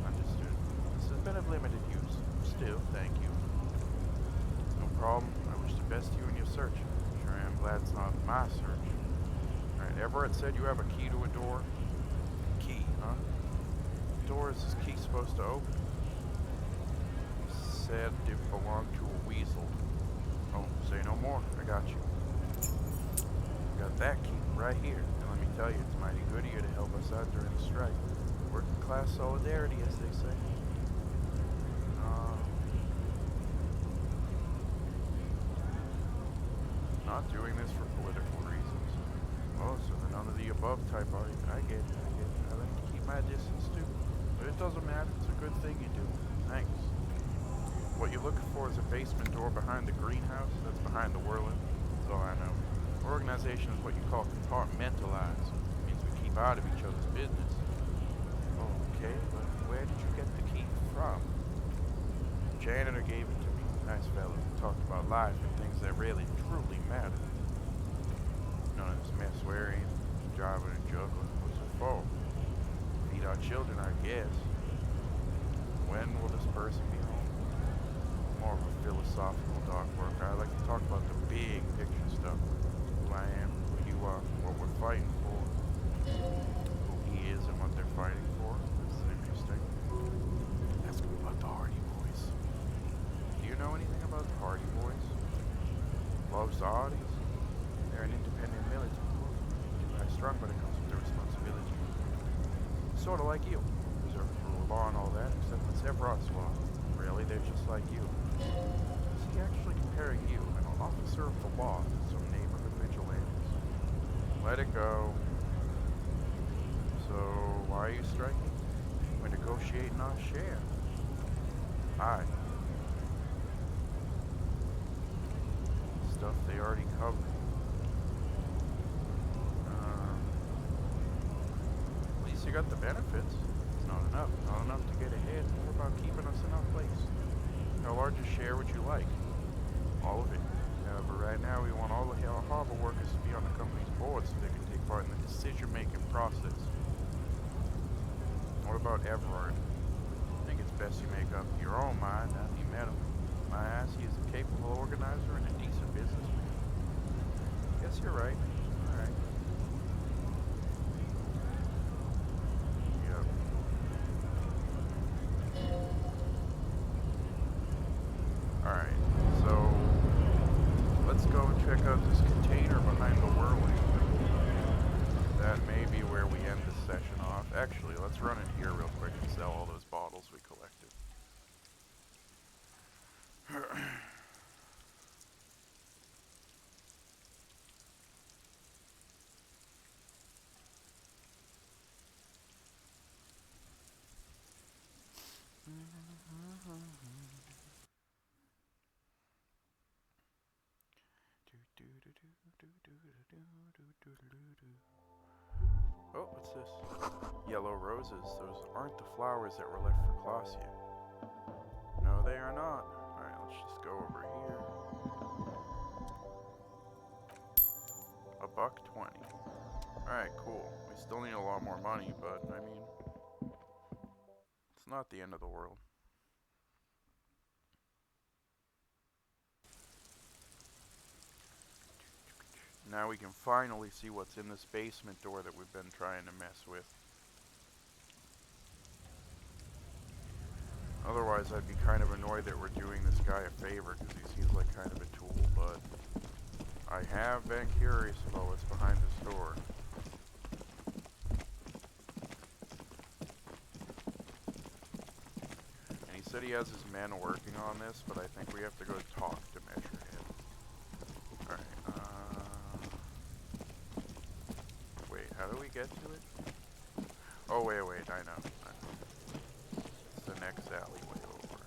Understood. This has been of limited use. Still, thank you. No problem. I wish the best to you in your search. Sure I am glad it's not my search. Alright, Everett said you have a key to a door. Key, huh? What door is this key supposed to open? Said it belonged to a weasel. Oh, say no more. I got you. Got that key right here. And let me tell you, it's mighty good of you to help us out during the strike. Working class solidarity, as they say. Not doing this for political reasons. Oh, so the none of the above type are you? I get it. I like to keep my distance too. But it doesn't matter. It's a good thing you do. Thanks. What you're looking for is a basement door behind the greenhouse. That's behind the whirling. That's all I know. Organization is what you call compartmentalized. It means we keep out of each other's business. Okay, but where did you get the key from? The janitor gave it to me. Nice fellow. Talked about life and things that really, truly matter. None of this mess wearing, driving and juggling. What's it for? Feed our children, I guess. When will this person be home? More of a philosophical dock worker. I like to talk about the big picture stuff. Who I am, who you are, what we're fighting for. Who he is and what they're fighting for. This is interesting. Ask him about the Hardy Boys. Do you know anything about the Hardy Boys? Loves the Hardys? They're an independent militant group. Too high strung, but it comes with the responsibility. Sort of like you. Preserve the rule of law and all that, except it's Everott's law. Really, they're just like you. Is he actually comparing you, an officer of the law, to some neighborhood vigilantes? Let it go. So, why are you striking? We're negotiating our share. Aye. Stuff they already covered. got the benefits. Not enough. Not enough to get ahead. More about keeping us in our place. How large a share would you like? All of it. But right now we want all the harbor workers to be on the company's board so they can take part in the decision-making process. What about Everard? I think it's best you make up your own mind after you met him. My ass, he is a capable organizer and a decent businessman. Guess you're right. Alright. Yep. Alright, so let's go and check out this container behind the whirling. That may be where we end this session off. Actually, let's run in here real quick and sell all those bottles we collected. Oh, what's this? Yellow roses. Those aren't the flowers that were left for Clausia. No, they are not. Alright, let's just go over here. $1.20. Alright, cool. We still need a lot more money, but, I mean, it's not the end of the world. Now we can finally see what's in this basement door that we've been trying to mess with. Otherwise, I'd be kind of annoyed that we're doing this guy a favor because he seems like kind of a tool, but I have been curious about what's behind this door. And he said he has his men working on this, but I think we have to go talk to Measurehead. Alright, wait, how do we get to it? Oh, wait, I know. It's the next alleyway over.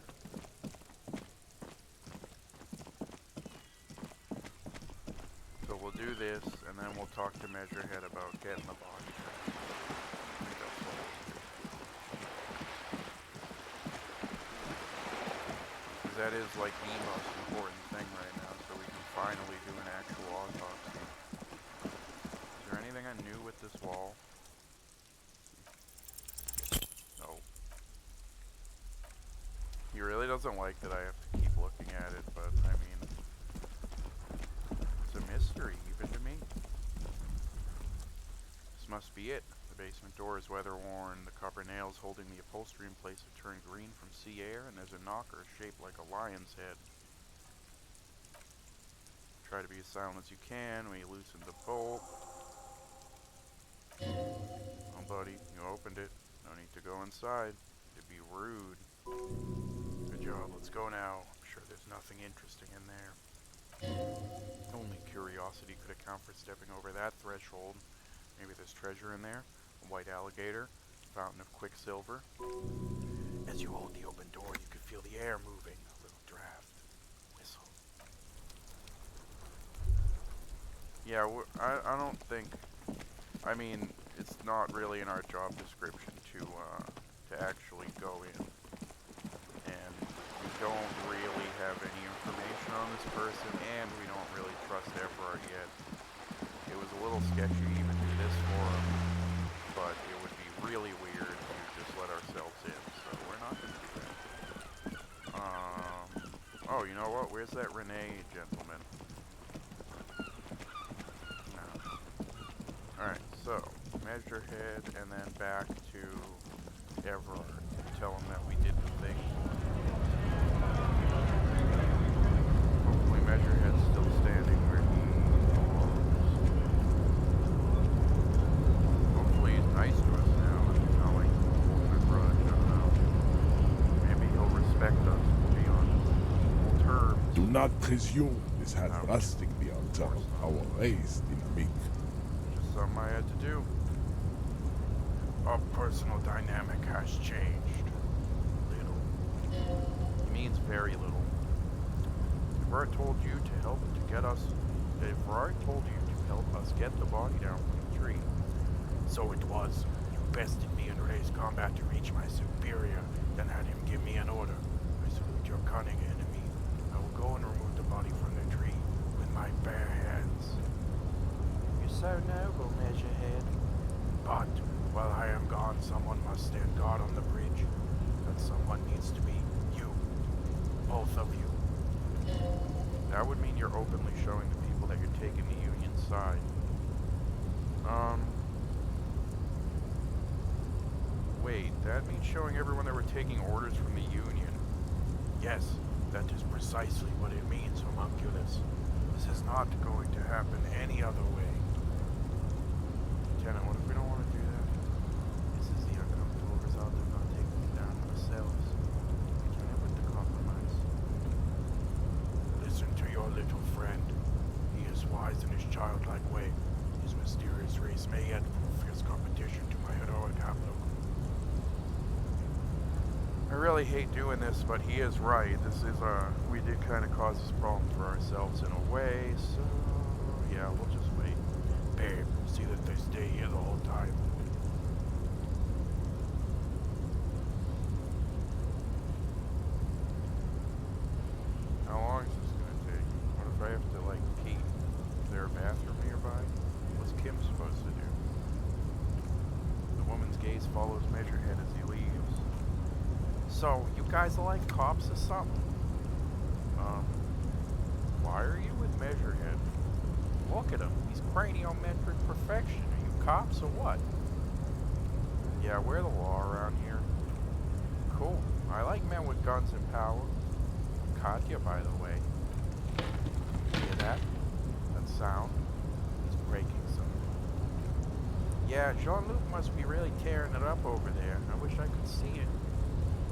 So we'll do this, and then we'll talk to Measurehead about getting the body. I think that's what we'll do. Because that is like the most important thing right now, so we can finally do an actual autopsy. Is there anything I knew with this wall? No. He really doesn't like that I have to keep looking at it, but I mean, it's a mystery even to me. This must be it. The basement door is weather worn. The copper nails holding the upholstery in place have turned green from sea air, and there's a knocker shaped like a lion's head. Try to be as silent as you can. We loosen the bolt. Oh, buddy, you opened it. No need to go inside. It'd be rude. Good job. Let's go now. I'm sure there's nothing interesting in there. Only curiosity could account for stepping over that threshold. Maybe there's treasure in there. A white alligator. Fountain of quicksilver. As you hold the open door, you can feel the air moving. A little draft. Whistle. Yeah, I don't think... I mean, it's not really in our job description to actually go in. And we don't really have any information on this person, and we don't really trust Everard yet. It was a little sketchy to even do this for him, but it would be really weird to just let ourselves in, so we're not going to do that. Oh, you know what? Where's that Renee gentleman? No. Alright, so, Measurehead, and then back to Everard. Tell him that we did the thing. Hopefully Measurehead's still standing where he belongs. Hopefully he's nice to us now. It's not like he's holding a grudge, I don't know. Maybe he'll respect us and be on equal terms. Do not presume this has drastically altered our race dynamic. Just something I had to do. Our personal dynamic has changed. Little. It means very little. Everard told you to help to get us. Everard told you to help us get the body down from the tree. So it was. bested me in race combat to reach my superior, then had him give me an order. I salute your cunning enemy. I will go and remove the body from the tree with my bare hands. You're so noble, Measurehead. But while I am gone, someone must stand guard on the bridge. That someone needs to be you. Both of you. That would mean you're openly showing the people that you're taking the Union's side. Wait, that means showing everyone that we're taking orders from the Union. Yes, that is precisely what it means, Homunculus. This is not going to happen any other way. Lieutenant, what if we don't want to do that? This is the uncomfortable result of not taking it down ourselves. We can live with the compromise. Listen to your little friend. He is wise in his childlike way. His mysterious race may yet prove fierce competition to my heroic outlook. I really hate doing this, but he is right. This is, we did kind of cause this problem for ourselves in a way, so, yeah, we'll just wait. Babe, see that they stay here the whole time. How long is this gonna take? What if I have to, like, pee? Is there a bathroom nearby? What's Kim supposed to do? The woman's gaze follows Measurehead as he leaves. So, you guys are like cops or something? Why are you with Measurehead? Look at him. He's craniometric perfection. Are you cops or what? Yeah, we're the law around here. Cool. I like men with guns and power. Katya, by the way. Hear that? That sound? He's breaking something. Yeah, Jean-Luc must be really tearing it up over there. I wish I could see it.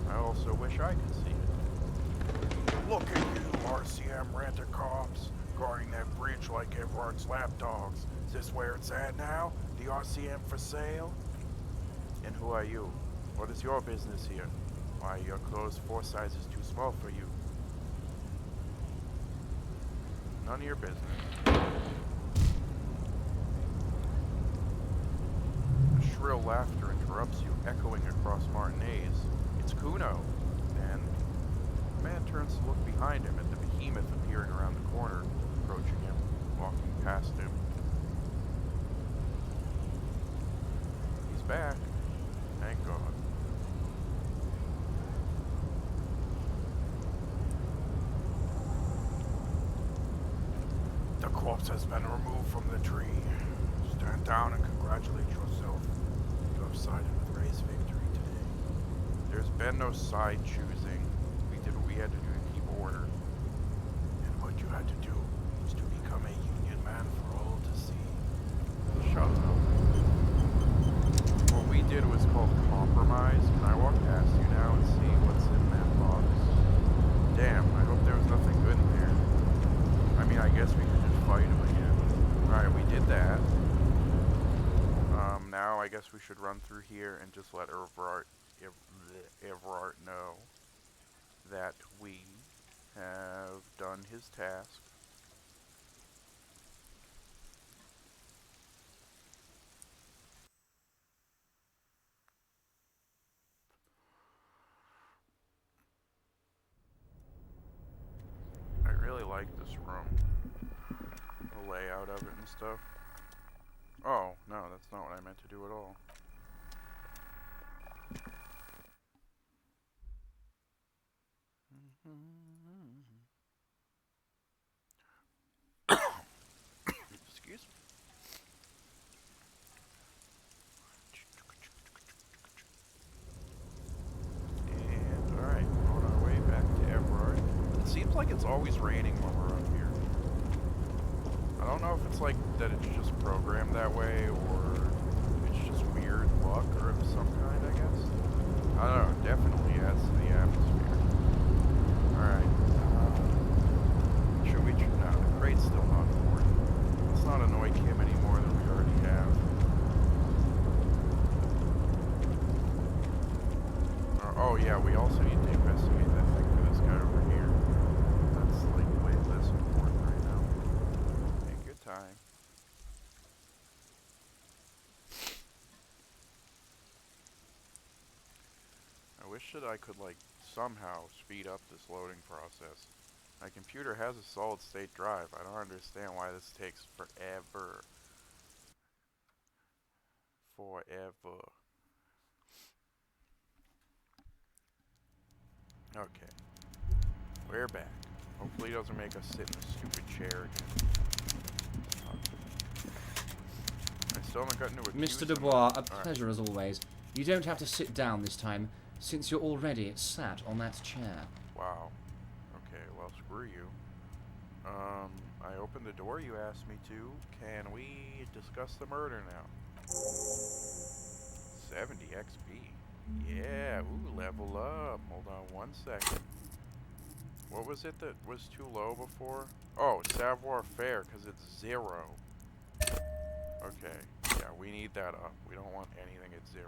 I also wish I could see it. Look at you, RCM rent-a-cops, guarding that bridge like Everard's lapdogs. Is this where it's at now? The RCM for sale? And who are you? What is your business here? Why, your clothes 4 sizes too small for you. None of your business. A shrill laughter interrupts you, echoing across Martinez. It's Kuno, and the man turns to look behind him at the behemoth appearing around the corner, approaching him, walking past him. He's back. Thank God. The corpse has been removed from the tree. Stand down and congratulate yourself. You have sided with Ray's victory today. There's been no side choosing. We did what we had to do to keep order. And what you had to do was to become a Union man for all to see. Shut up. What we did was called compromise. Can I walk past you now and see what's in that box? Damn, I hope there was nothing good in there. I mean, I guess we could just fight him again. Alright, we did that. Now I guess we should run through here and just let Everard know that we have done his task. I really like this room. The layout of it and stuff. Oh, no, that's not what I meant to do at all. Excuse me. And, alright, on our way back to Everard. It seems like it's always raining when we're up here. I don't know if it's like that it's just programmed that way, or it's just weird luck or of some kind, I guess. I don't know, it definitely adds to the atmosphere. Alright. Should we... No, the crate's still not important. Let's not annoy Kim any more than we already have. Oh yeah, we also need to investigate that thing for this guy over here. That's like way less important right now. Take your time. wish that I could, like, somehow speed up this loading process. My computer has a solid-state drive. I don't understand why this takes forever. Forever. Okay. We're back. Hopefully he doesn't make us sit in this stupid chair again. I still haven't gotten to accuse Mr. him Dubois, a of- Alright. pleasure as always. You don't have to sit down this time, since you're already sat on that chair. Wow. Okay, well, screw you. I opened the door you asked me to. Can we discuss the murder now? 70 XP. Yeah, ooh, level up. Hold on one second. What was it that was too low before? Oh, savoir faire, because it's 0. Okay, yeah, we need that up. We don't want anything at 0.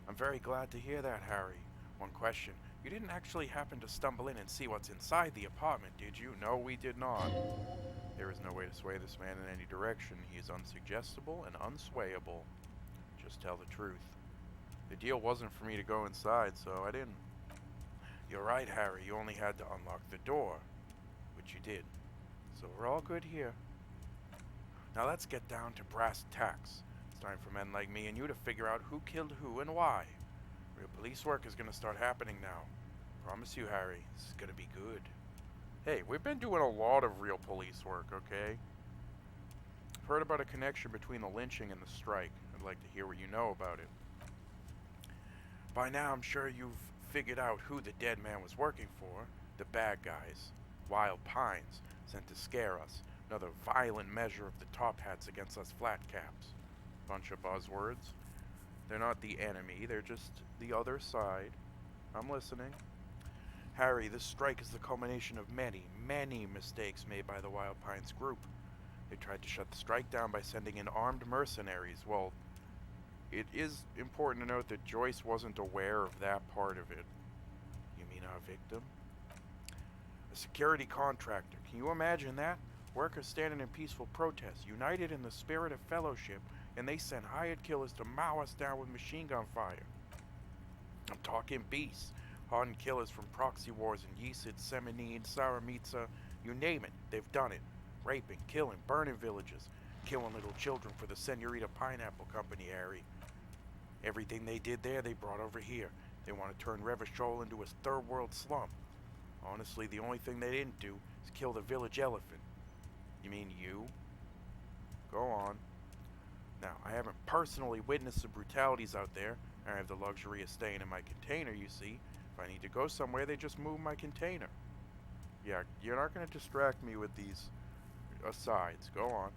I'm very glad to hear that, Harry. One question. You didn't actually happen to stumble in and see what's inside the apartment, did you? No, we did not. There is no way to sway this man in any direction. He is unsuggestible and unswayable. Just tell the truth. The deal wasn't for me to go inside, so I didn't. You're right, Harry. You only had to unlock the door. Which you did. So we're all good here. Now let's get down to brass tacks. It's time for men like me and you to figure out who killed who and why. Real police work is going to start happening now. Promise you, Harry, this is going to be good. Hey, we've been doing a lot of real police work, okay? I've heard about a connection between the lynching and the strike. I'd like to hear what you know about it. By now, I'm sure you've figured out who the dead man was working for. The bad guys. Wild Pines, sent to scare us. Another violent measure of the top hats against us flat caps. Bunch of buzzwords. They're not the enemy, they're just the other side. I'm listening. Harry, this strike is the culmination of many, many mistakes made by the Wild Pines group. They tried to shut the strike down by sending in armed mercenaries. Well, it is important to note that Joyce wasn't aware of that part of it. You mean our victim? A security contractor. Can you imagine that? Workers standing in peaceful protest, united in the spirit of fellowship, and they sent hired killers to mow us down with machine gun fire. I'm talking beasts. Hardened killers from proxy wars in Yisid, Semenine, Saramitsa, you name it, they've done it. Raping, killing, burning villages, killing little children for the Senorita Pineapple Company, Harry. Everything they did there, they brought over here. They want to turn Revachol into a third world slum. Honestly, the only thing they didn't do is kill the village elephant. You mean you? Go on. Now, I haven't personally witnessed the brutalities out there. I have the luxury of staying in my container, you see. If I need to go somewhere, they just move my container. Yeah, you're not going to distract me with these asides. Go on.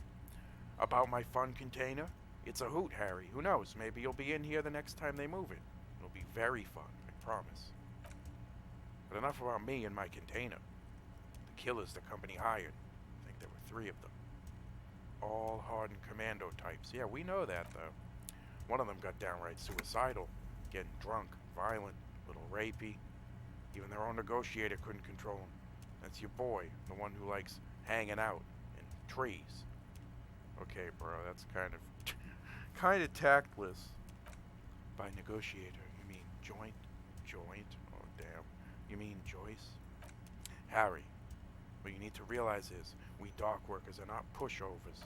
About my fun container? It's a hoot, Harry. Who knows? Maybe you'll be in here the next time they move it. It'll be very fun, I promise. But enough about me and my container. The killers the company hired. I think there were 3 of them. All hardened commando types. Yeah, we know that, though. One of them got downright suicidal. Getting drunk, violent, a little rapey. Even their own negotiator couldn't control him. That's your boy, the one who likes hanging out in trees. Okay, bro, that's kind of tactless. By negotiator, you mean joint? Joint? Oh, damn. You mean Joyce? Harry, what you need to realize is, we dock workers are not pushovers.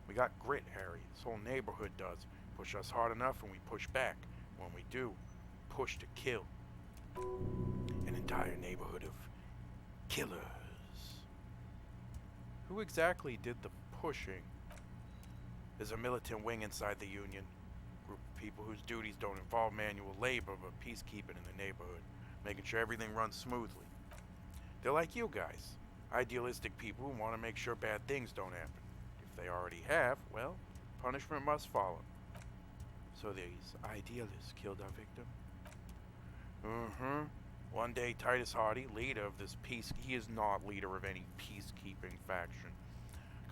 We got grit, Harry. This whole neighborhood does. Push us hard enough and we push back. When we do, push to kill. An entire neighborhood of killers. Who exactly did the pushing? There's a militant wing inside the Union. Group of people whose duties don't involve manual labor but peacekeeping in the neighborhood, making sure everything runs smoothly. They're like you guys. Idealistic people who want to make sure bad things don't happen. If they already have, well, punishment must follow. So these idealists killed our victim? One day Titus Hardy, leader of this he is not leader of any peacekeeping faction,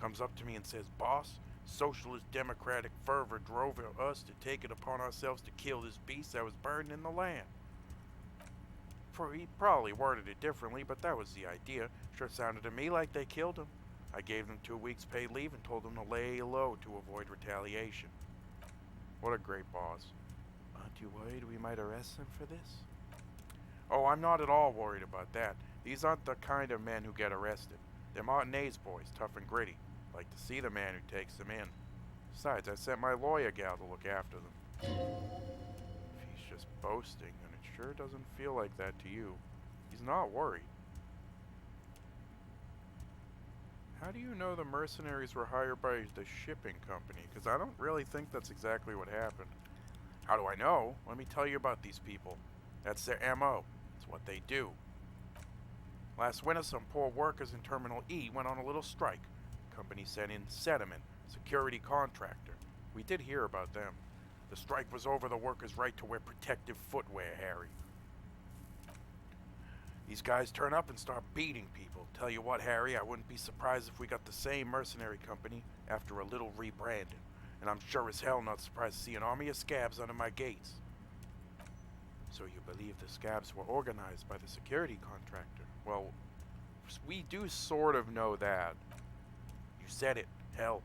comes up to me and says, "Boss, socialist democratic fervor drove us to take it upon ourselves to kill this beast that was burning the land." He probably worded it differently, but that was the idea. Sure sounded to me like they killed him. I gave them 2 weeks paid leave and told them to lay low to avoid retaliation. What a great boss. Aren't you worried we might arrest him for this? Oh, I'm not at all worried about that. These aren't the kind of men who get arrested. They're Martinez boys, tough and gritty. Like to see the man who takes them in. Besides, I sent my lawyer gal to look after them. If he's just boasting, then it sure doesn't feel like that to you. He's not worried. How do you know the mercenaries were hired by the shipping company? Because I don't really think that's exactly what happened. How do I know? Let me tell you about these people. That's their MO. It's what they do. Last winter, some poor workers in Terminal E went on a little strike. The company sent in Sediment, security contractor. We did hear about them. The strike was over the workers' right to wear protective footwear, Harry. These guys turn up and start beating people. Tell you what, Harry, I wouldn't be surprised if we got the same mercenary company after a little rebranding. And I'm sure as hell not surprised to see an army of scabs under my gates. So you believe the scabs were organized by the security contractor? Well, we do sort of know that. You said it. Hell,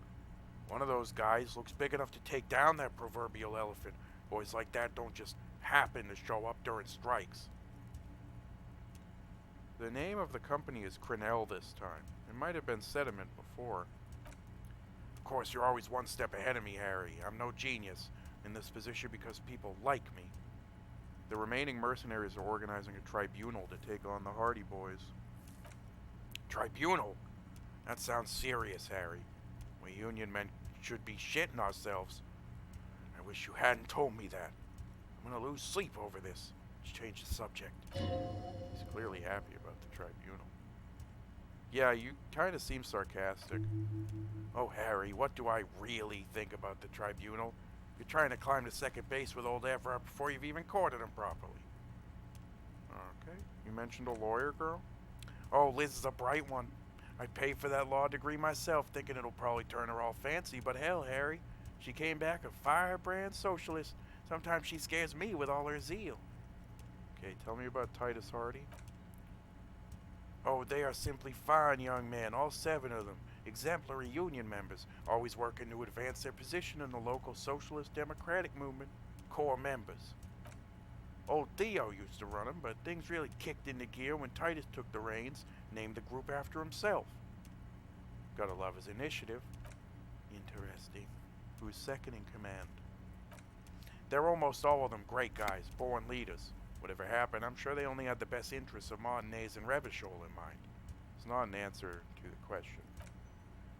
one of those guys looks big enough to take down that proverbial elephant. Boys like that don't just happen to show up during strikes. The name of the company is Crenell this time. It might have been Sediment before. Of course, you're always one step ahead of me, Harry. I'm no genius in this position because people like me. The remaining mercenaries are organizing a tribunal to take on the Hardy Boys. Tribunal? That sounds serious, Harry. We Union men should be shitting ourselves. I wish you hadn't told me that. I'm gonna lose sleep over this. Let's change the subject. He's clearly happy about the tribunal. Yeah, you kind of seem sarcastic. Oh, Harry, what do I really think about the tribunal? You're trying to climb to second base with old Everett before you've even courted him properly. Okay, you mentioned a lawyer girl? Oh, Liz is a bright one. I'd pay for that law degree myself, thinking it'll probably turn her all fancy, but hell, Harry, she came back a firebrand socialist. Sometimes she scares me with all her zeal. Okay, tell me about Titus Hardy. Oh, they are simply fine young men, all 7 of them. Exemplary union members, always working to advance their position in the local socialist democratic movement. Core members. Old Theo used to run them, but things really kicked into gear when Titus took the reins, named the group after himself. Gotta love his initiative. Interesting. Who's second in command? They're almost all of them great guys, born leaders. Whatever happened, I'm sure they only had the best interests of Martinez and Revachol in mind. It's not an answer to the question.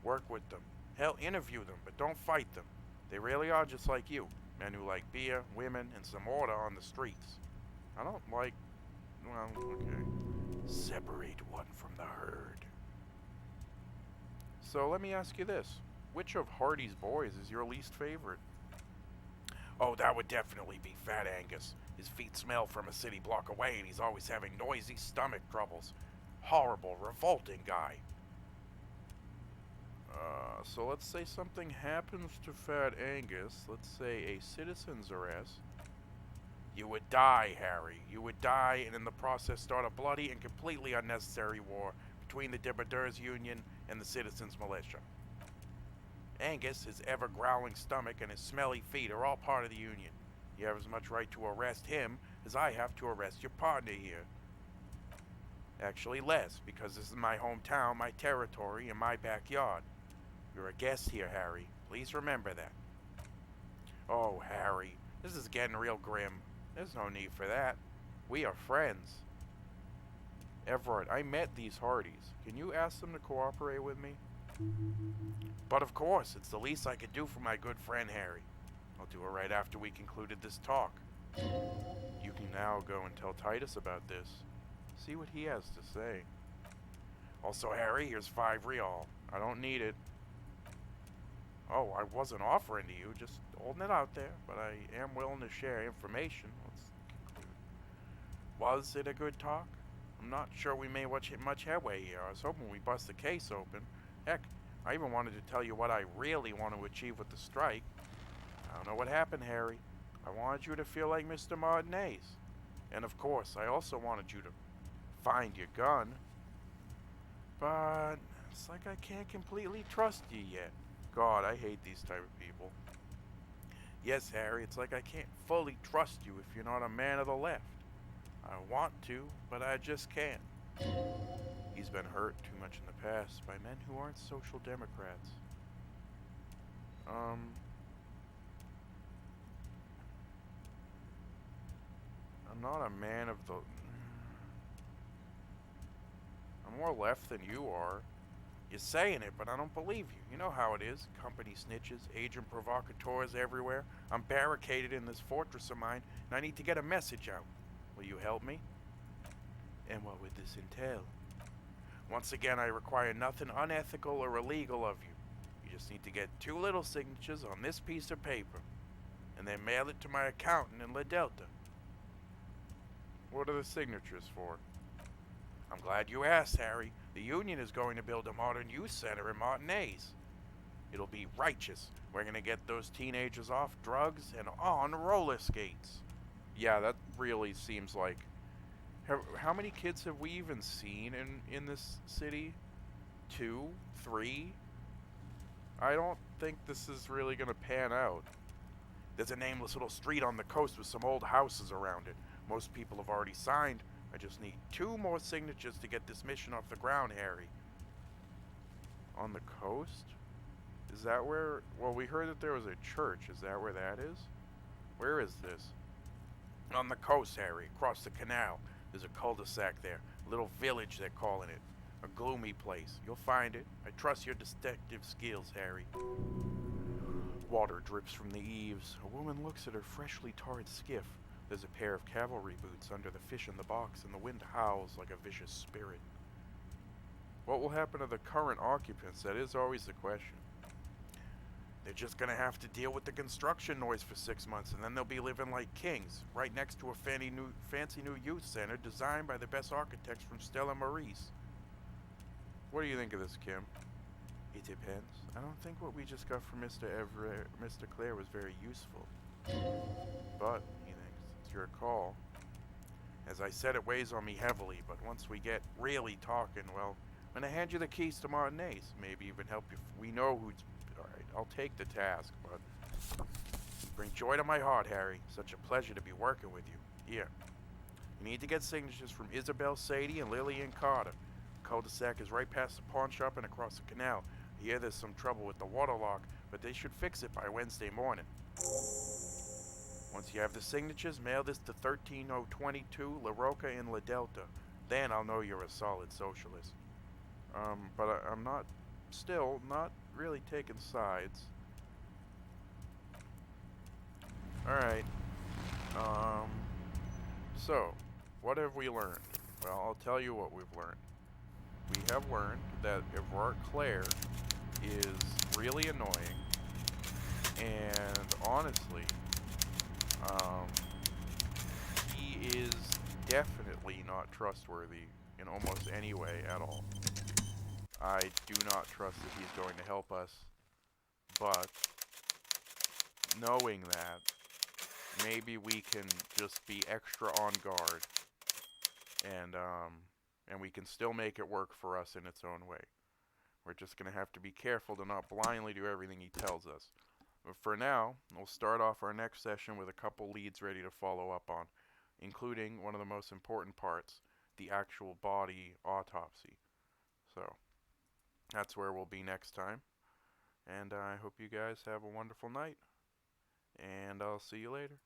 Work with them. Hell, interview them, but don't fight them. They really are just like you. Men who like beer, women, and some order on the streets. I don't like... well, okay. Separate one from the herd. So let me ask you this. Which of Hardy's boys is your least favorite? Oh, that would definitely be Fat Angus. His feet smell from a city block away and he's always having noisy stomach troubles. Horrible, revolting guy. So let's say something happens to Fat Angus. Let's say a citizen's arrest. You would die, Harry. You would die and in the process start a bloody and completely unnecessary war between the Debardeurs Union and the Citizens Militia. Angus, his ever-growling stomach, and his smelly feet are all part of the Union. You have as much right to arrest him as I have to arrest your partner here. Actually less, because this is my hometown, my territory, and my backyard. You're a guest here, Harry. Please remember that. Oh, Harry, this is getting real grim. There's no need for that. We are friends. Everett, I met these Hardys. Can you ask them to cooperate with me? But of course, it's the least I could do for my good friend Harry. I'll do it right after we concluded this talk. You can now go and tell Titus about this. See what he has to say. Also, Harry, here's 5 real. I don't need it. Oh, I wasn't offering to you, just holding it out there, but I am willing to share information. Let's conclude. Was it a good talk? I'm not sure we made much headway here. I was hoping we bust the case open. Heck, I even wanted to tell you what I really want to achieve with the strike. I don't know what happened, Harry. I wanted you to feel like Mr. Martinez. And of course, I also wanted you to find your gun. But it's like I can't completely trust you yet. God, I hate these type of people. Yes, Harry, it's like I can't fully trust you if you're not a man of the left. I want to, but I just can't. He's been hurt too much in the past by men who aren't social democrats. I'm not a man of the... I'm more left than you are. You're saying it, but I don't believe you. You know how it is. Company snitches, agent provocateurs everywhere. I'm barricaded in this fortress of mine, and I need to get a message out. Will you help me? And what would this entail? Once again, I require nothing unethical or illegal of you. You just need to get 2 little signatures on this piece of paper, and then mail it to my accountant in La Delta. What are the signatures for? I'm glad you asked, Harry. The Union is going to build a modern youth center in Martinez. It'll be righteous. We're going to get those teenagers off drugs and on roller skates. Yeah, that really seems like... How many kids have we even seen in this city? 2? 3? I don't think this is really going to pan out. There's a nameless little street on the coast with some old houses around it. Most people have already signed. I just need 2 more signatures to get this mission off the ground, Harry. On the coast? Is that where... Well, we heard that there was a church. Is that where that is? Where is this? On the coast, Harry. Across the canal. There's a cul-de-sac there. A little village, they're calling it. A gloomy place. You'll find it. I trust your detective skills, Harry. Water drips from the eaves. A woman looks at her freshly tarred skiff. There's a pair of cavalry boots under the fish in the box, and the wind howls like a vicious spirit. What will happen to the current occupants? That is always the question. They're just gonna have to deal with the construction noise for 6 months, and then they'll be living like kings, right next to a fancy new youth center designed by the best architects from Stella Maris. What do you think of this, Kim? It depends. I don't think what we just got from Mr. Clare was very useful. But, he thinks, it's your call. As I said, it weighs on me heavily, but once we get really talking, well, I'm gonna hand you the keys to Martinez. Maybe even help you. We know who's... Alright, I'll take the task, but... You bring joy to my heart, Harry. Such a pleasure to be working with you. Here. You need to get signatures from Isabel Sadie and Lillian Carter. The cul-de-sac is right past the pawn shop and across the canal. I hear there's some trouble with the water lock, but they should fix it by Wednesday morning. Once you have the signatures, mail this to 13022 La Roca in La Delta. Then I'll know you're a solid socialist. But I'm not, still, not really taking sides. Alright. So, what have we learned? Well, I'll tell you what we've learned. We have learned that Evrart Clare is really annoying, and honestly, he is definitely not trustworthy in almost any way at all. I do not trust that he's going to help us, but knowing that, maybe we can just be extra on guard, and we can still make it work for us in its own way. We're just going to have to be careful to not blindly do everything he tells us. But for now, we'll start off our next session with a couple leads ready to follow up on, including one of the most important parts, the actual body autopsy. So, that's where we'll be next time. And I hope you guys have a wonderful night. And I'll see you later.